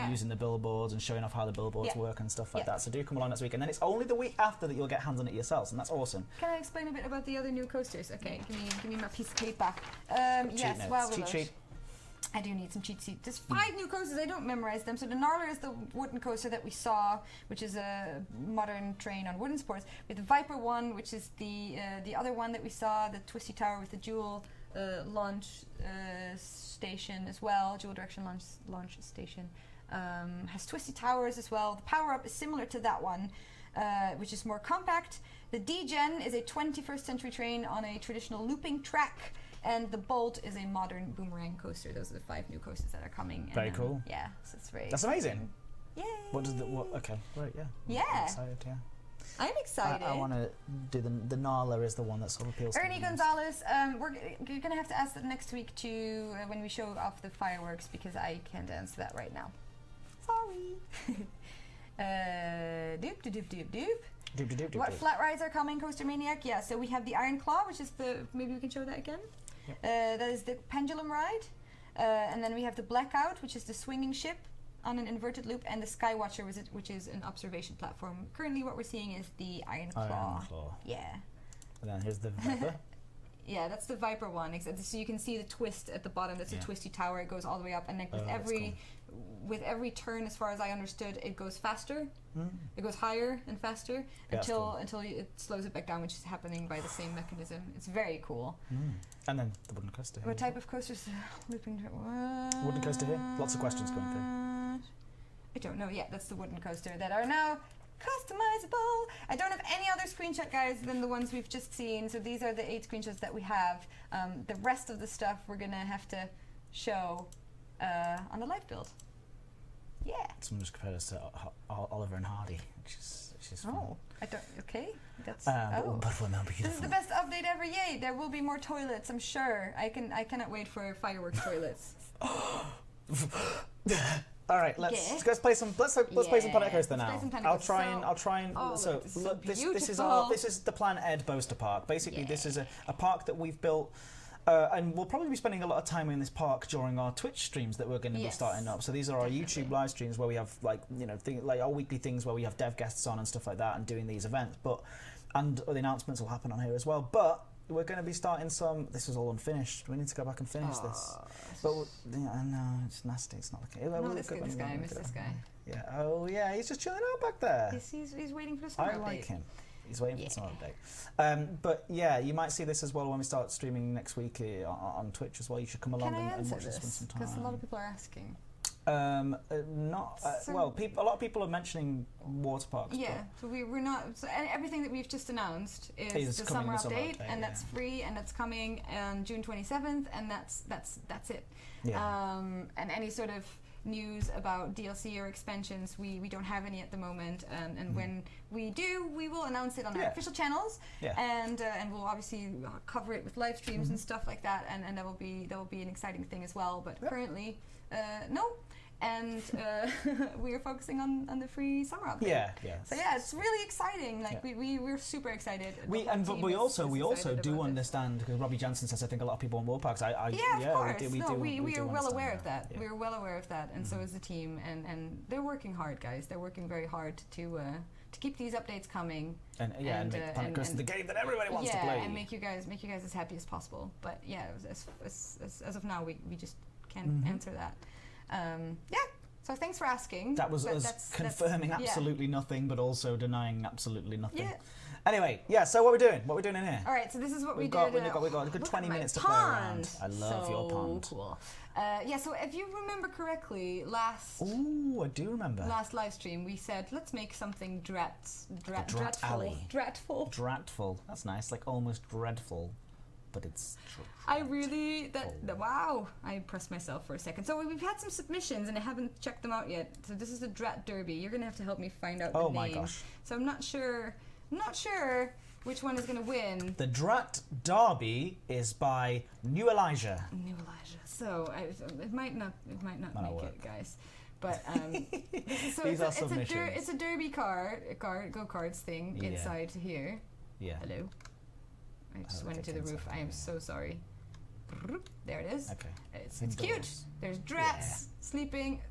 using the billboards and showing off how the billboards work and stuff like that. So do come along next week. And then it's only the week after that you'll get hands on it yourselves, and that's awesome. Can I explain a bit about the other new coasters? Okay, give me my piece of paper. Yes, notes. well, Cheat sheet. I do need some cheat sheet. There's 5 new coasters. I don't memorize them. So the Gnarler is the wooden coaster that we saw, which is a modern train on wooden supports. We have the Viper one, which is the other one that we saw, the Twisty Tower with the dual launch station as well, dual direction launch station. Has twisty towers as well. The power up is similar to that one, which is more compact. The D-Gen is a 21st century train on a traditional looping track. And the Bolt is a modern boomerang coaster. Those are the 5 new coasters that are coming. Very cool. Yeah, so it's very That's amazing. Yay! Okay, right, yeah. Yeah. I'm excited, yeah. I'm excited. I want to do the Gnarler is the one that sort of appeals to Ernie me. Gonzalez, you're going to have to ask that next week to when we show off the fireworks because I can't answer that right now. Sorry. Doop. What flat rides are coming, Coaster Maniac? Yeah, so we have the Iron Claw, which is maybe we can show that again. Yep. That is the pendulum ride. And then we have the Blackout, which is the swinging ship on an inverted loop, and the Skywatcher, which is an observation platform. Currently what we're seeing is the Iron Claw. Iron Claw. Yeah. And then here's the Viper. Yeah, that's the Viper one. So you can see the twist at the bottom. That's a twisty tower. It goes all the way up, and then with every turn, as far as I understood, it goes faster. It goes higher and faster until it slows it back down, which is happening by the same mechanism. It's very cool. And then the wooden coaster. What type of coasters? Looping. Wooden coaster here. Lots of questions going through. I don't know. Yeah, that's the wooden coaster that are now customizable. I don't have any other screenshot, guys, than the ones we've just seen. So these are the 8 screenshots that we have. The rest of the stuff we're gonna have to show on the live build. Yeah. Someone just compared us to Oliver and Hardy, which is fun. Oh, I don't. Okay, that's. But women are beautiful. This is the best update ever! Yay! There will be more toilets. I'm sure. I cannot wait for fireworks toilets. All right, let's play some. Let's play some Planet Coaster now. Play some Planet I'll Coaster. try and. Oh, So this is look, this beautiful. is the Planet Ed Boaster Park. Basically, this is a park that we've built. And we'll probably be spending a lot of time in this park during our Twitch streams that we're going to be starting up. So these are our YouTube live streams where we have like our weekly things where we have dev guests on and stuff like that and doing these events. And the announcements will happen on here as well. But we're going to be starting some. This is all unfinished. We need to go back and finish this. But I know it's nasty. It's not okay. No, this guy. I miss this guy. Yeah. Oh yeah. He's just chilling out back there. He's waiting for the summer I update. like him. He's waiting for the summer update. But yeah, you might see this as well when we start streaming next week on Twitch as well. You should come along and watch this one sometime. Because a lot of people are asking. A lot of people are mentioning water parks. Yeah, so we're not. So everything that we've just announced is the summer update, and that's free, and that's coming on June 27th, and that's it. Yeah. And any sort of news about DLC or expansions, we don't have any at the moment, and when we do, we will announce it on our official channels, and we'll obviously cover it with live streams and stuff like that, and that will be an exciting thing as well. But currently, no. and we are focusing on the free summer update. Yeah. So yeah, it's really exciting. Like we're super excited. But we also do understand, because Robbie Jansen says I think a lot of people on Warparks. Of course. We are well aware of that. Yeah. We are well aware of that, and so is the team. And they're working hard, guys. They're working very hard to keep these updates coming. And make Planet Coaster the game that everybody wants to play. Yeah, and make you guys as happy as possible. But yeah, as of now, we just can't answer that. So thanks for asking. That was us confirming absolutely nothing, but also denying absolutely nothing. Yeah. Anyway, so what are we doing? What are we doing in here? All right, so this is what we've we got. did. We've got a good 20 minutes to play around. I love your pond. Cool. So if you remember correctly, Ooh, I do remember. Last live stream, we said let's make something dreadful. Dreadful. That's nice. Like almost dreadful. But it's true. Wow, I impressed myself for a second. So we've had some submissions and I haven't checked them out yet. So this is the Drat Derby. You're gonna have to help me find out the name. Oh my gosh. So I'm not sure which one is gonna win. The Drat Derby is by New Elijah. So it might not make it, guys. But it's a derby go-karts thing inside here. Yeah. Hello. I just went into the roof. I am so sorry. There it is. Okay. It's cute. There's drats sleeping.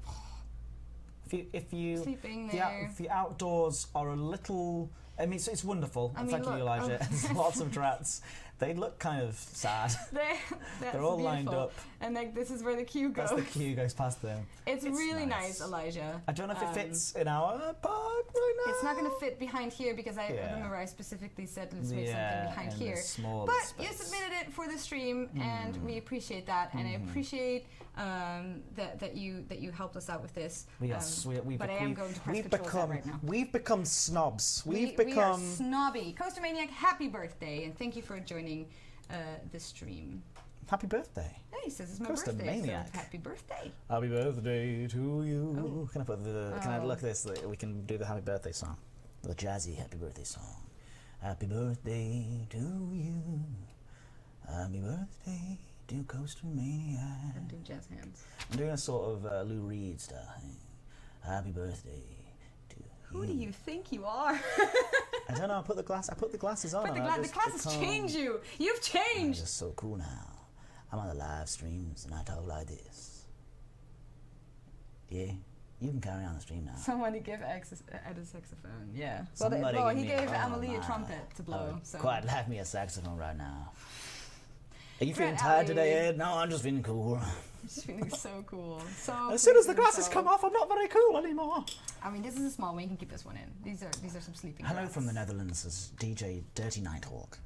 If you sleeping there. If the outdoors are a little, I mean, it's wonderful. Thank you, Elijah. There's lots of drats. They look kind of sad. They're all lined up. And like this is where the queue goes. That's the queue goes past them. It's really nice, Elijah. I don't know if it fits in our park right now. It's not going to fit behind here because I remember I specifically said let's make something behind here. But you submitted it for the stream, and we appreciate that, and I appreciate that you helped us out with this. Yes, but I am going to press control right now. We've become snobs. We are snobby. Coaster Maniac, happy birthday, and thank you for joining the stream. Happy birthday. Yeah, he says it's my Coaster birthday. Maniac. So happy birthday. Happy birthday to you. Can I put can I look at this? We can do the happy birthday song. The jazzy happy birthday song. Happy birthday to you. Happy birthday to Coaster Maniac. I'm doing jazz hands. I'm doing a sort of Lou Reed style. Happy birthday to you. Who do you think you are? I don't know. I put the glasses on. The glasses change you. You've changed. I'm just so cool now. I'm on the live streams and I talk like this. Yeah, you can carry on the stream now. Somebody give Ed a saxophone. Yeah. He gave Amelie a trumpet to blow. So. Quite like me a saxophone right now. Are you feeling tired today, Ed? No, I'm just feeling cool. I'm just feeling so cool. As soon as the glasses come off, I'm not very cool anymore. I mean, this is a small one. You can keep this one in. These are some sleeping. Hello from the Netherlands, as DJ Dirty Nighthawk.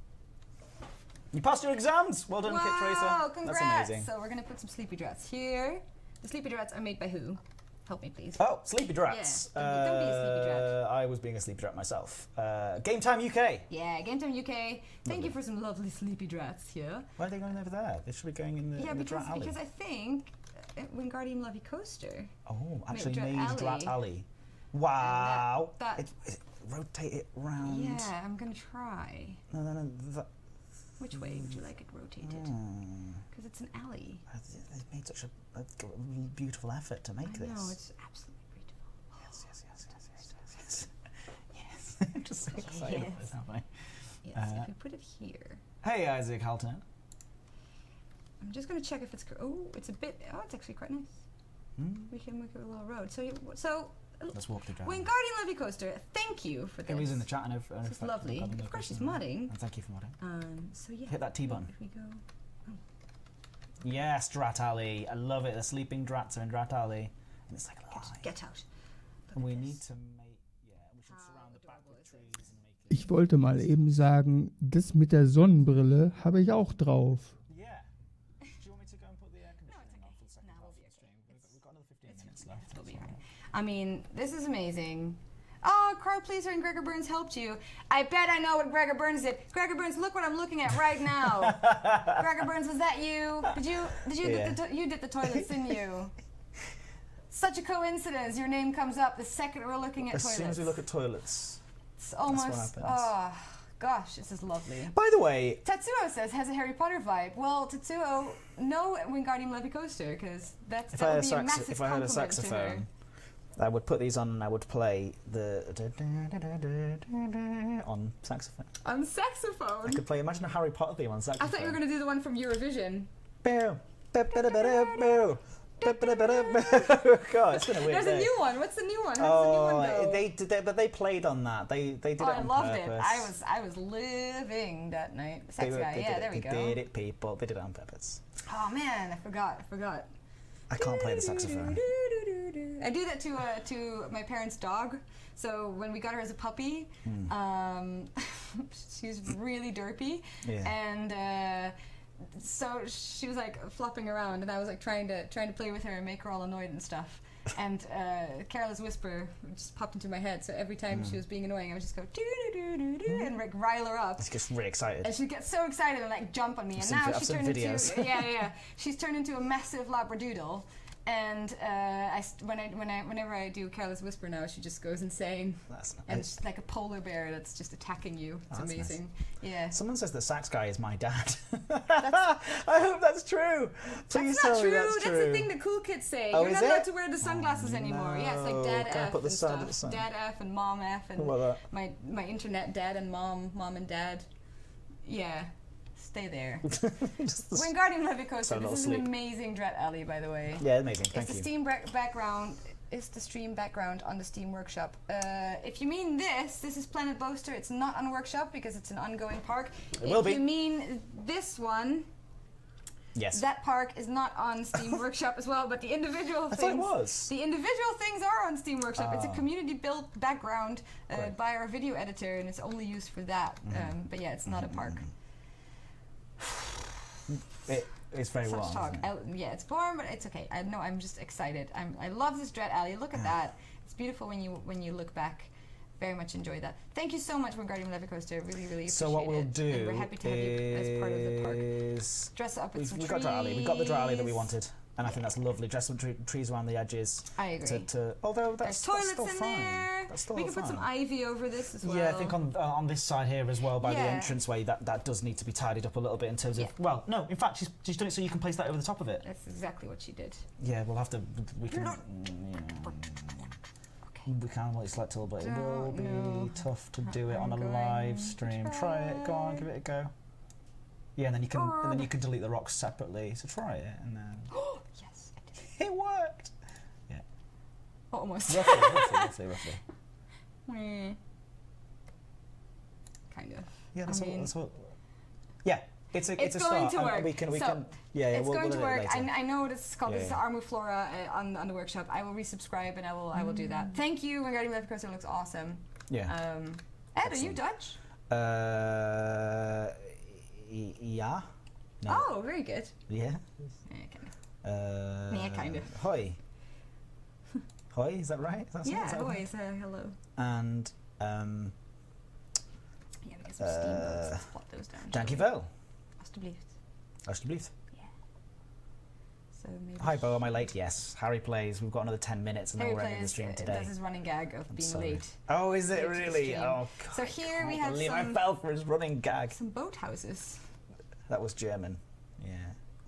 You passed your exams. Well done, Kit Tracer. Congrats. That's amazing. So we're gonna put some sleepy drats here. The sleepy drats are made by who? Help me, please. Oh, sleepy drats. Yeah. Don't be a sleepy drat. I was being a sleepy drat myself. Game Time UK. Yeah, Game Time UK. Thank you for some lovely sleepy drats here. Why are they going over there? They should be going in the Drat Alley. Because I think Wingardium Levy Coaster. Oh, actually made Drat Alley. Wow. Rotate it round. Yeah, I'm going to try. No. Which way would you like it rotated? Because it's an alley. They made such a beautiful effort to make this. No, it's absolutely beautiful. Yes. I'm just so excited about this, aren't I? Yes, if we put it here. Hey, Isaac Halton. I'm just going to check if it's... it's actually quite nice. We can make a little road. So let's walk the drive. Wingardium Levy Coaster, thank you for this. He's in the chat. This is lovely. Of course, she's modding. And thank you for modding. So yeah. Hit that T-button. If we go. Yes, Drat Alley. I love it. The sleeping drats are in Drat Alley, and it's like a lie. Get out. And we need to make. Yeah, we should surround the back with trees and make it. Ich wollte mal eben sagen, das mit der Sonnenbrille habe ich auch drauf. Yeah. Do you want me to go and put the air conditioning on for the second half of the stream? We've got another 15 minutes left. It'll be fine. I mean, this is amazing. Oh, Crowd Pleaser and Gregor Burns helped you. I bet I know what Gregor Burns did. Gregor Burns, look what I'm looking at right now. Gregor Burns, was that you? You did the toilets, didn't you? Such a coincidence. Your name comes up the second we're looking at toilets. As soon as we look at toilets. It's almost. That's what happens. gosh, this is lovely. By the way, Tatsuo says, has a Harry Potter vibe. Well, Tatsuo, no Wingardium Leviosa, because that would be a massive if I had a saxophone, I would put these on and I would play the on saxophone. On saxophone? I could play, imagine a Harry Potter theme on saxophone. I thought you were going to do the one from Eurovision. God, it's been a weird There's day. a new one. What's the new one? How's the new one go? But they played on that. They did it on I loved purpose. it. I was living that night. Sex guy. They There we go. did it, people. They did it on purpose. Oh man, I forgot. I can't play the saxophone. I do that to my parents' dog. So when we got her as a puppy, she's really derpy, and so she was like flopping around, and I was like trying to play with her and make her all annoyed and stuff. And Careless Whisper just popped into my head. So every time she was being annoying, I would just go doo doo doo doo doo and like rile her up. She gets really excited. And she'd get so excited and like jump on me. And now she's turned into she's turned into a massive labradoodle. And whenever I do Careless Whisper now, she just goes insane. That's nice. And it's like a polar bear that's just attacking you. It's amazing. Nice. Yeah. Someone says the sax guy is my dad. I hope that's true. Please tell me that's true. That's the thing the cool kids say. Oh, You're not allowed to wear the sunglasses anymore. Yeah, it's like Dad F and stuff. Dad F and Mom F and my internet dad and mom and dad. Yeah. Stay there. Wingardium Leviosa. This is an amazing Drat Alley, by the way. Yeah, amazing. Thank you. It's the Steam background. It's the stream background on the Steam Workshop. If you mean this is Planet Boaster. It's not on Workshop because it's an ongoing park. It will be. If you mean this one, yes, that park is not on Steam Workshop as well. But the individual things. I thought it was. The individual things are on Steam Workshop. It's a community-built background by our video editor, and it's only used for that. But yeah, it's not a park. It's very warm. Yeah, it's warm, but it's okay. I'm just excited. I love this Drat Alley. Look at that. It's beautiful when you look back. Very much enjoy that. Thank you so much, Wingardium Leviosa. Really appreciate it. So what we'll do and we're happy to have you as part of the park. Dress up with some trees. Got Drat Alley. We got the Drat Alley that we wanted. And I think that's lovely. Dress some trees around the edges. I agree. Although there's toilets still in fine. there. That's still we can put some ivy over this as well. Yeah, I think on this side here as well, by the entranceway, that does need to be tidied up a little bit in terms of. Well, no, in fact, she's done it so you can place that over the top of it. That's exactly what she did. Yeah, we'll have to. We can. We can select all, but it will be tough to do it on a live stream. Try it. Go on, give it a go. Yeah, and then you can delete the rocks separately. So try it, and then. Yes, I did. It worked. Yeah. Almost. Roughly. Kind of. Yeah, that's what. Yeah, it's a going start. to work. We can. It's going to work. I know what it's called. Yeah, this is Armu Flora on the workshop. I will resubscribe and I will do that. Thank you, Wingardium Leviosa. It looks awesome. Yeah. Ed, are you Dutch? Yeah. No. Oh, very good. Yeah. Yeah, kind of. Hoi. Hoi, is that right? Hoi is hello. And yeah, we get some steam boats. Let's plot those down. Dankjewel. Alsjeblieft. Yeah. So maybe. Hi, Bo. Am I late? Yes. Harry plays. We've got another 10 minutes, and then we're ending the stream today. That's his running gag of being late. Oh, is it really? Oh, God. So here we have I fell for his running gag. Some boathouses. That was German. Yeah.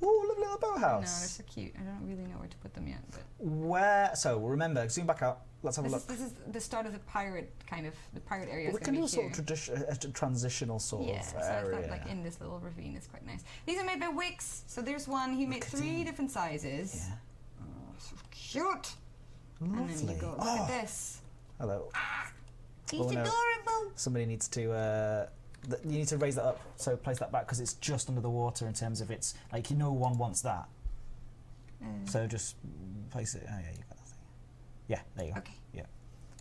Ooh, lovely little boathouse. No, they're so cute. I don't really know where to put them yet. But where? So remember, zoom back out. Let's have a look. This is the start of the pirate area. We can do a sort of transitional sort of area. So I thought like in this little ravine is quite nice. These are made by Wix. So there's one. He made 3 different sizes. Yeah. Oh, so cute. Lovely. And then you go, look at this. Hello. He's adorable. Somebody needs to. You need to raise that up. So place that back because it's just under the water in terms of it's like no one wants that. So just place it. Oh yeah, you got that thing. Yeah, there you go. Okay. Yeah.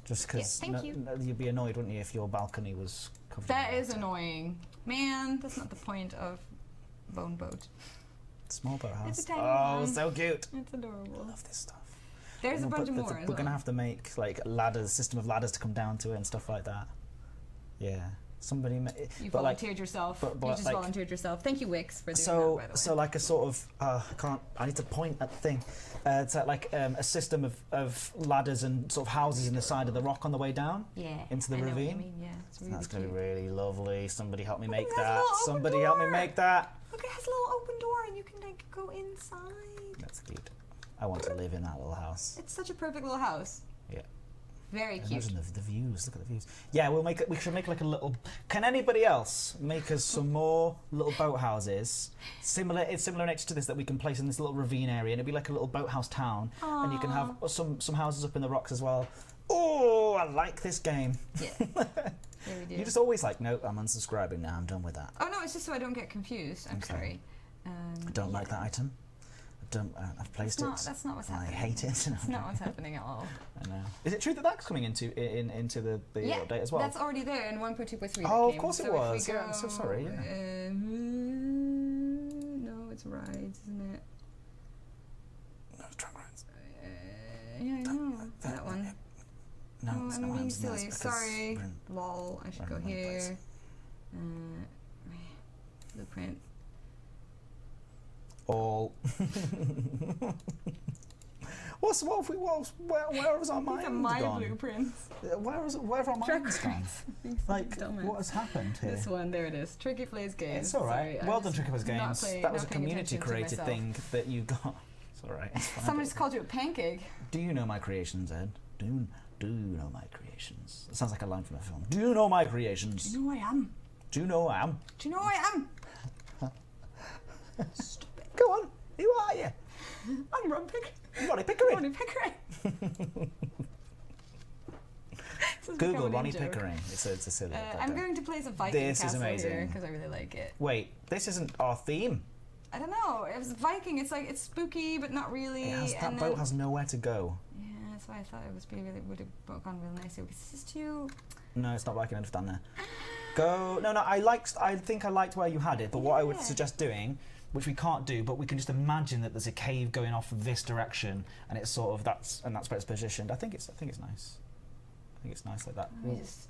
Just because you'd be annoyed, wouldn't you, if your balcony was covered. That is annoying, man. That's not the point of Bone Boat. Small boathouse. It's a tiny one. So cute. It's adorable. I love this stuff. There's a bunch of more. We're gonna have to make like system of ladders to come down to it and stuff like that. Yeah. Somebody, you volunteered yourself. You just volunteered yourself. Thank you, Wix, for doing that, by the way. So like a sort of, I need to point at the thing. It's like a system of ladders and sort of houses in the side of the rock on the way down into the ravine. What you mean. Yeah, it's really That's going to be really lovely. Somebody help me make that. Somebody help me make that. Look, it has a little open door and you can like go inside. That's cute. I want to live in that little house. It's such a perfect little house. Yeah. Very cute. Imagine the views. Look at the views. Yeah, we should make like a little. Can anybody else make us some more little boathouses? It's similar next to this that we can place in this little ravine area, and it'd be like a little boathouse town. Aww. And you can have some houses up in the rocks as well. Oh, I like this game. Yeah. Yeah, we do. You just always like, no, I'm unsubscribing now. I'm done with that. Oh no, it's just so I don't get confused. I'm sorry. I don't like that item. I've placed it. That's not what's happening. I hate it. That's not what's happening at all. I know. Is it true that that's coming into the update as well? That's already there in 1.2.3. Oh, of course it was. Yeah, I'm so sorry. Yeah. No, it's rides, isn't it? No, it's track rides. Yeah, I know. That one. No, it's I'm being silly. Sorry. Lol. I should go here. Blueprint. All. Where was our minds gone? My blueprints. Where have our minds gone? Like, what has happened here? This one, there it is. Tricky Plays Games. It's alright. Well done, Tricky Plays Games. That was a community-created thing that you got. It's alright. Someone just called you a pancake. Do you know my creations, Ed? Do you know my creations? It sounds like a line from a film. Do you know my creations? Do you know who I am? Do you know who I am? Do you know who I am? Stop it. Go on. Who are you? I'm Ronnie Pickering. Ronnie Pickering. Google Ronnie Pickering. It's a silly. I'm going to place a Viking castle here because I really like it. Wait, this isn't our theme. I don't know. It was Viking. It's like it's spooky, but not really. That boat has nowhere to go. Yeah, that's why I thought it would have gone real nicely. Because this is too. No, it's not Viking enough down there. Go. No. I think I liked where you had it, but what I would suggest doing, which we can't do, but we can just imagine that there's a cave going off this direction, and it's sort of that's where it's positioned. I think it's nice. I think it's nice like that. Let me just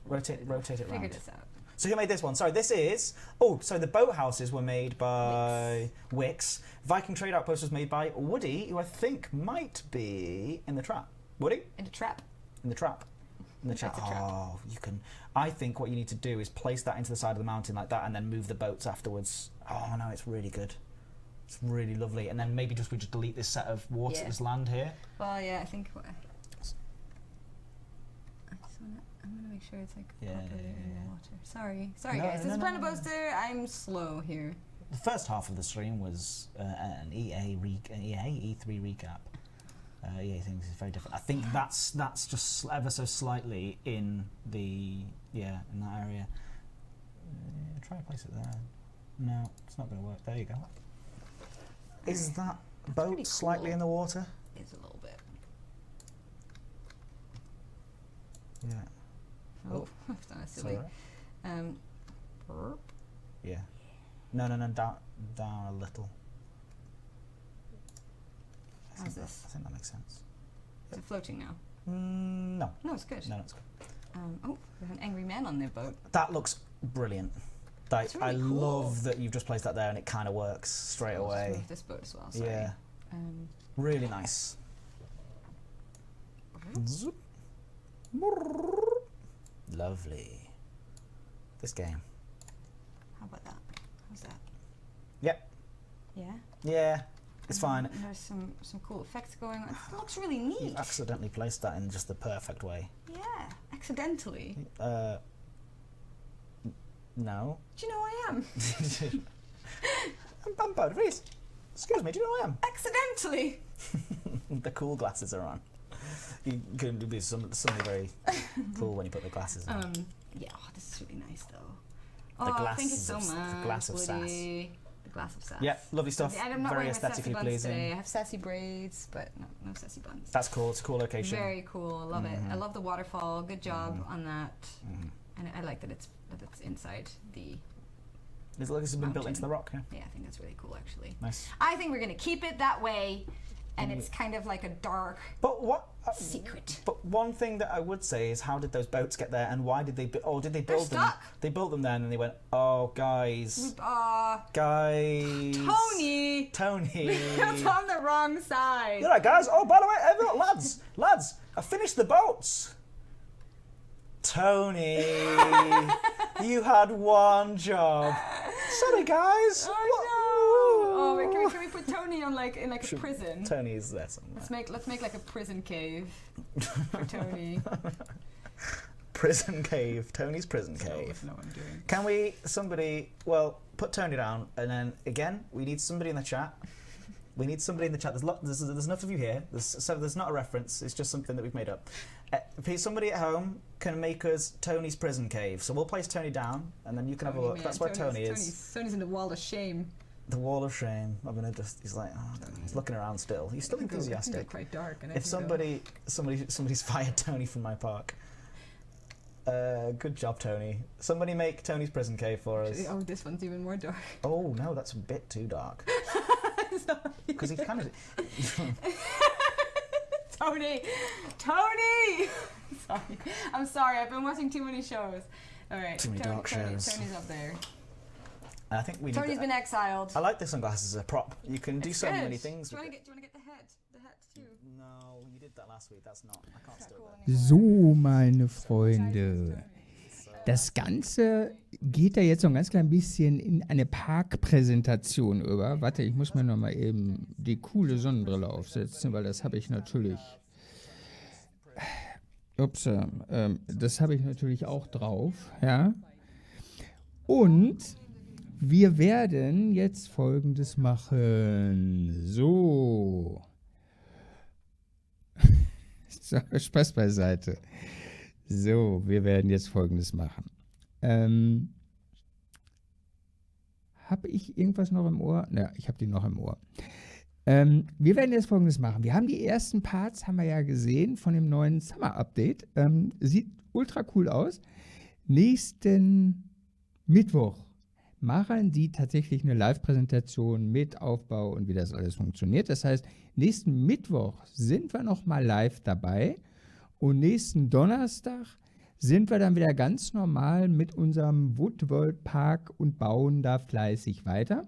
rotate it around. Figure this out. So who made this one? Sorry, this is... so the boathouses were made by Wix. Viking Trade Outpost was made by Woody, who I think might be in the trap. Woody? In the trap. In the trap. In the trap. Oh, you can... I think what you need to do is place that into the side of the mountain like that and then move the boats afterwards. Oh, no, it's really good. It's really lovely. And then maybe we just delete this set of water, this land here. Well, yeah, I think... I'm gonna make sure it's like properly in the water. Sorry guys. This is Planet Boaster. I'm slow here. The first half of the stream was an E3 recap. EA things is very different. I think that's just ever so slightly in the in that area. Try to place it there. No, it's not going to work. There you go. Is that boat slightly in the water? It's a little bit. Yeah. Oh, I've done a silly. Yeah. No, down a little. How's this? I think that makes sense. Is it floating now? No. No, it's good. No, it's good. There's an angry man on their boat. That looks brilliant. Really I cool. love that you've just placed that there and it kind of works straight away. Just move this boat as well. Sorry. Yeah. Really nice. Zoop. Lovely. This game. How about that? How's that? Yep. Yeah? Yeah. It's fine. There's some cool effects going on. It looks really neat. You accidentally placed that in just the perfect way. Yeah. Accidentally. No. Do you know who I am? I'm Bo DeVries. Excuse me, do you know who I am? Accidentally. The cool glasses are on. You can do something very cool when you put the glasses on. Yeah, this is really nice though. Thank you so much. The glass of sass. The glass of sass. Yeah, lovely stuff. I'm not very wearing aesthetically sassy pleasing. Today. I have sassy braids, but no sassy buns. That's cool. It's a cool location. Very cool. I love it. I love the waterfall. Good job on that. And I like that it's inside the. It looks like it's been built into the rock. Yeah. Yeah, I think that's really cool actually. Nice. I think we're gonna keep it that way. and it's kind of like a dark secret. But one thing that I would say is, how did those boats get there, and why did they? Did they build them? Stuck. They built them there, and then they went, "Oh, guys, Tony, it's on the wrong side." You're right, guys. Oh, by the way, lads, I finished the boats. Tony, you had one job. Sorry, guys. Oh, wait, can we put Tony on in a prison? Tony's there somewhere. Let's make like a prison cave for Tony. Prison cave. Tony's prison cave. Can we put Tony down, and then again we need somebody in the chat. We need somebody in the chat. There's enough of you here. There's not a reference. It's just something that we've made up. Somebody at home can make us Tony's prison cave. So we'll place Tony down, and then you can have a look. That's where Tony is. Tony's in the wall of shame. The wall of shame. He's like, he's looking around still. He's still enthusiastic. It's quite dark. If somebody's fired Tony from my park. Good job, Tony. Somebody make Tony's prison cave for us. Oh, this one's even more dark. Oh no, that's a bit too dark. Because he's kind of. Tony! I'm sorry. I've been watching too many shows. All right. Too many dark shows. Tony's up there. I think Tony's been exiled. I like the sunglasses as a prop. You can do so many things. Do you want to get the hat? The hat too. No, you did that last week. That's not. I can't still do that. So, meine Freunde. Das Ganze geht da jetzt so ein ganz klein bisschen in eine Parkpräsentation über. Warte, ich muss mir noch mal eben die coole Sonnenbrille aufsetzen, weil das habe ich natürlich. Das habe ich natürlich auch drauf, ja. Und wir werden jetzt Folgendes machen. So. Spaß beiseite. So, wir werden jetzt Folgendes machen. Habe ich irgendwas noch im Ohr? Ja, ich habe die noch im Ohr. Wir werden jetzt Folgendes machen. Wir haben die ersten Parts, haben wir ja gesehen, von dem neuen Summer-Update. Sieht ultra cool aus. Nächsten Mittwoch machen die tatsächlich eine Live-Präsentation mit Aufbau und wie das alles funktioniert. Das heißt, nächsten Mittwoch sind wir noch mal live dabei. Und nächsten Donnerstag sind wir dann wieder ganz normal mit unserem Woodworld Park und bauen da fleißig weiter.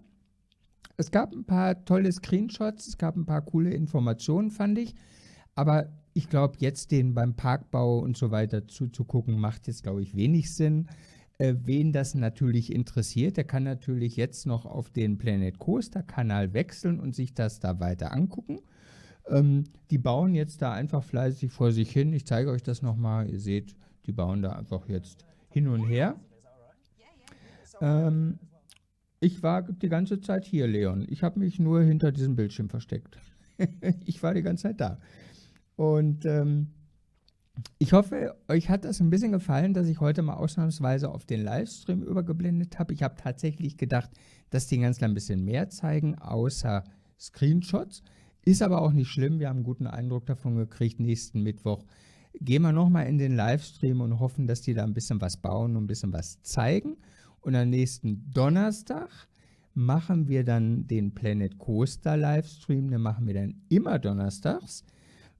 Es gab ein paar tolle Screenshots, es gab ein paar coole Informationen, fand ich. Aber ich glaube, jetzt den beim Parkbau und so weiter zuzugucken, macht jetzt, glaube ich, wenig Sinn. Wen das natürlich interessiert, der kann natürlich jetzt noch auf den Planet Coaster Kanal wechseln und sich das da weiter angucken. Die bauen jetzt da einfach fleißig vor sich hin. Ich zeige euch das nochmal. Ihr seht, die bauen da einfach jetzt hin und her. Ich war die ganze Zeit hier, Leon. Ich habe mich nur hinter diesem Bildschirm versteckt. Ich war die ganze Zeit da. Und ich hoffe, euch hat das ein bisschen gefallen, dass ich heute mal ausnahmsweise auf den Livestream übergeblendet habe. Ich habe tatsächlich gedacht, dass die ganz ein bisschen mehr zeigen, außer Screenshots. Ist aber auch nicht schlimm, wir haben einen guten Eindruck davon gekriegt. Nächsten Mittwoch gehen wir nochmal in den Livestream und hoffen, dass die da ein bisschen was bauen und ein bisschen was zeigen. Und am nächsten Donnerstag machen wir dann den Planet Coaster Livestream. Den machen wir dann immer donnerstags,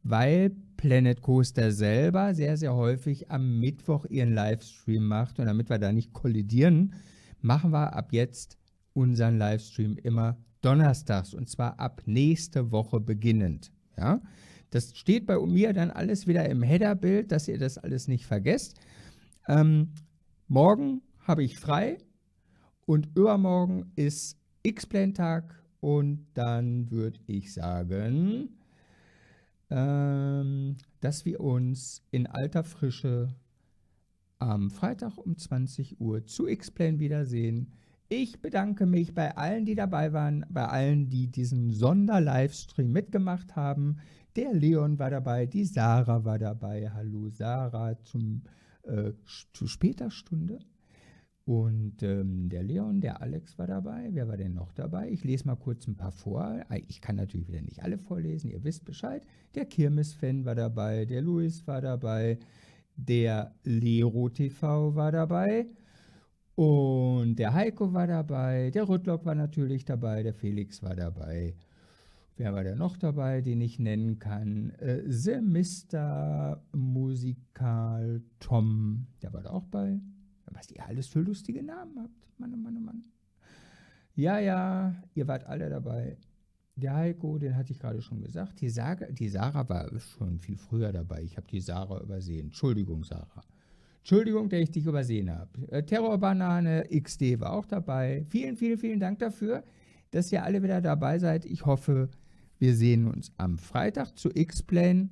weil Planet Coaster selber sehr, sehr häufig am Mittwoch ihren Livestream macht. Und damit wir da nicht kollidieren, machen wir ab jetzt unseren Livestream immer donnerstags, und zwar ab nächste Woche beginnend. Ja? Das steht bei mir dann alles wieder im Header-Bild, dass ihr das alles nicht vergesst. Morgen habe ich frei und übermorgen ist X-Plane-Tag und dann würde ich sagen, dass wir uns in alter Frische am Freitag um 20 Uhr zu X-Plane wiedersehen. Ich bedanke mich bei allen, die dabei waren, bei allen, die diesen Sonder-Livestream mitgemacht haben. Der Leon war dabei, die Sarah war dabei. Hallo Sarah zu später Stunde. Und der Leon, der Alex war dabei. Wer war denn noch dabei? Ich lese mal kurz ein paar vor. Ich kann natürlich wieder nicht alle vorlesen, ihr wisst Bescheid. Der Kirmes-Fan war dabei, der Luis war dabei, der Lero TV war dabei. Und der Heiko war dabei, der Rüttlock war natürlich dabei, der Felix war dabei. Wer war da noch dabei, den ich nennen kann? Semester Musikal Tom, der war da auch bei. Was ihr alles für lustige Namen habt. Mann, oh Mann, oh Mann. Ja, ihr wart alle dabei. Der Heiko, den hatte ich gerade schon gesagt. Die Sarah war schon viel früher dabei. Ich habe die Sarah übersehen. Entschuldigung, Sarah. Entschuldigung, dass ich dich übersehen habe. Terrorbanane XD war auch dabei. Vielen, vielen, vielen Dank dafür, dass ihr alle wieder dabei seid. Ich hoffe, wir sehen uns am Freitag zu X-Plane.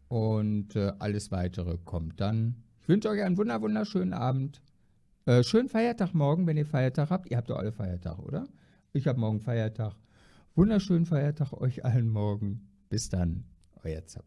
Und alles Weitere kommt dann. Ich wünsche euch einen wunderschönen Abend. Schönen Feiertag morgen, wenn ihr Feiertag habt. Ihr habt doch alle Feiertag, oder? Ich habe morgen Feiertag. Wunderschönen Feiertag euch allen morgen. Bis dann, euer Zapp.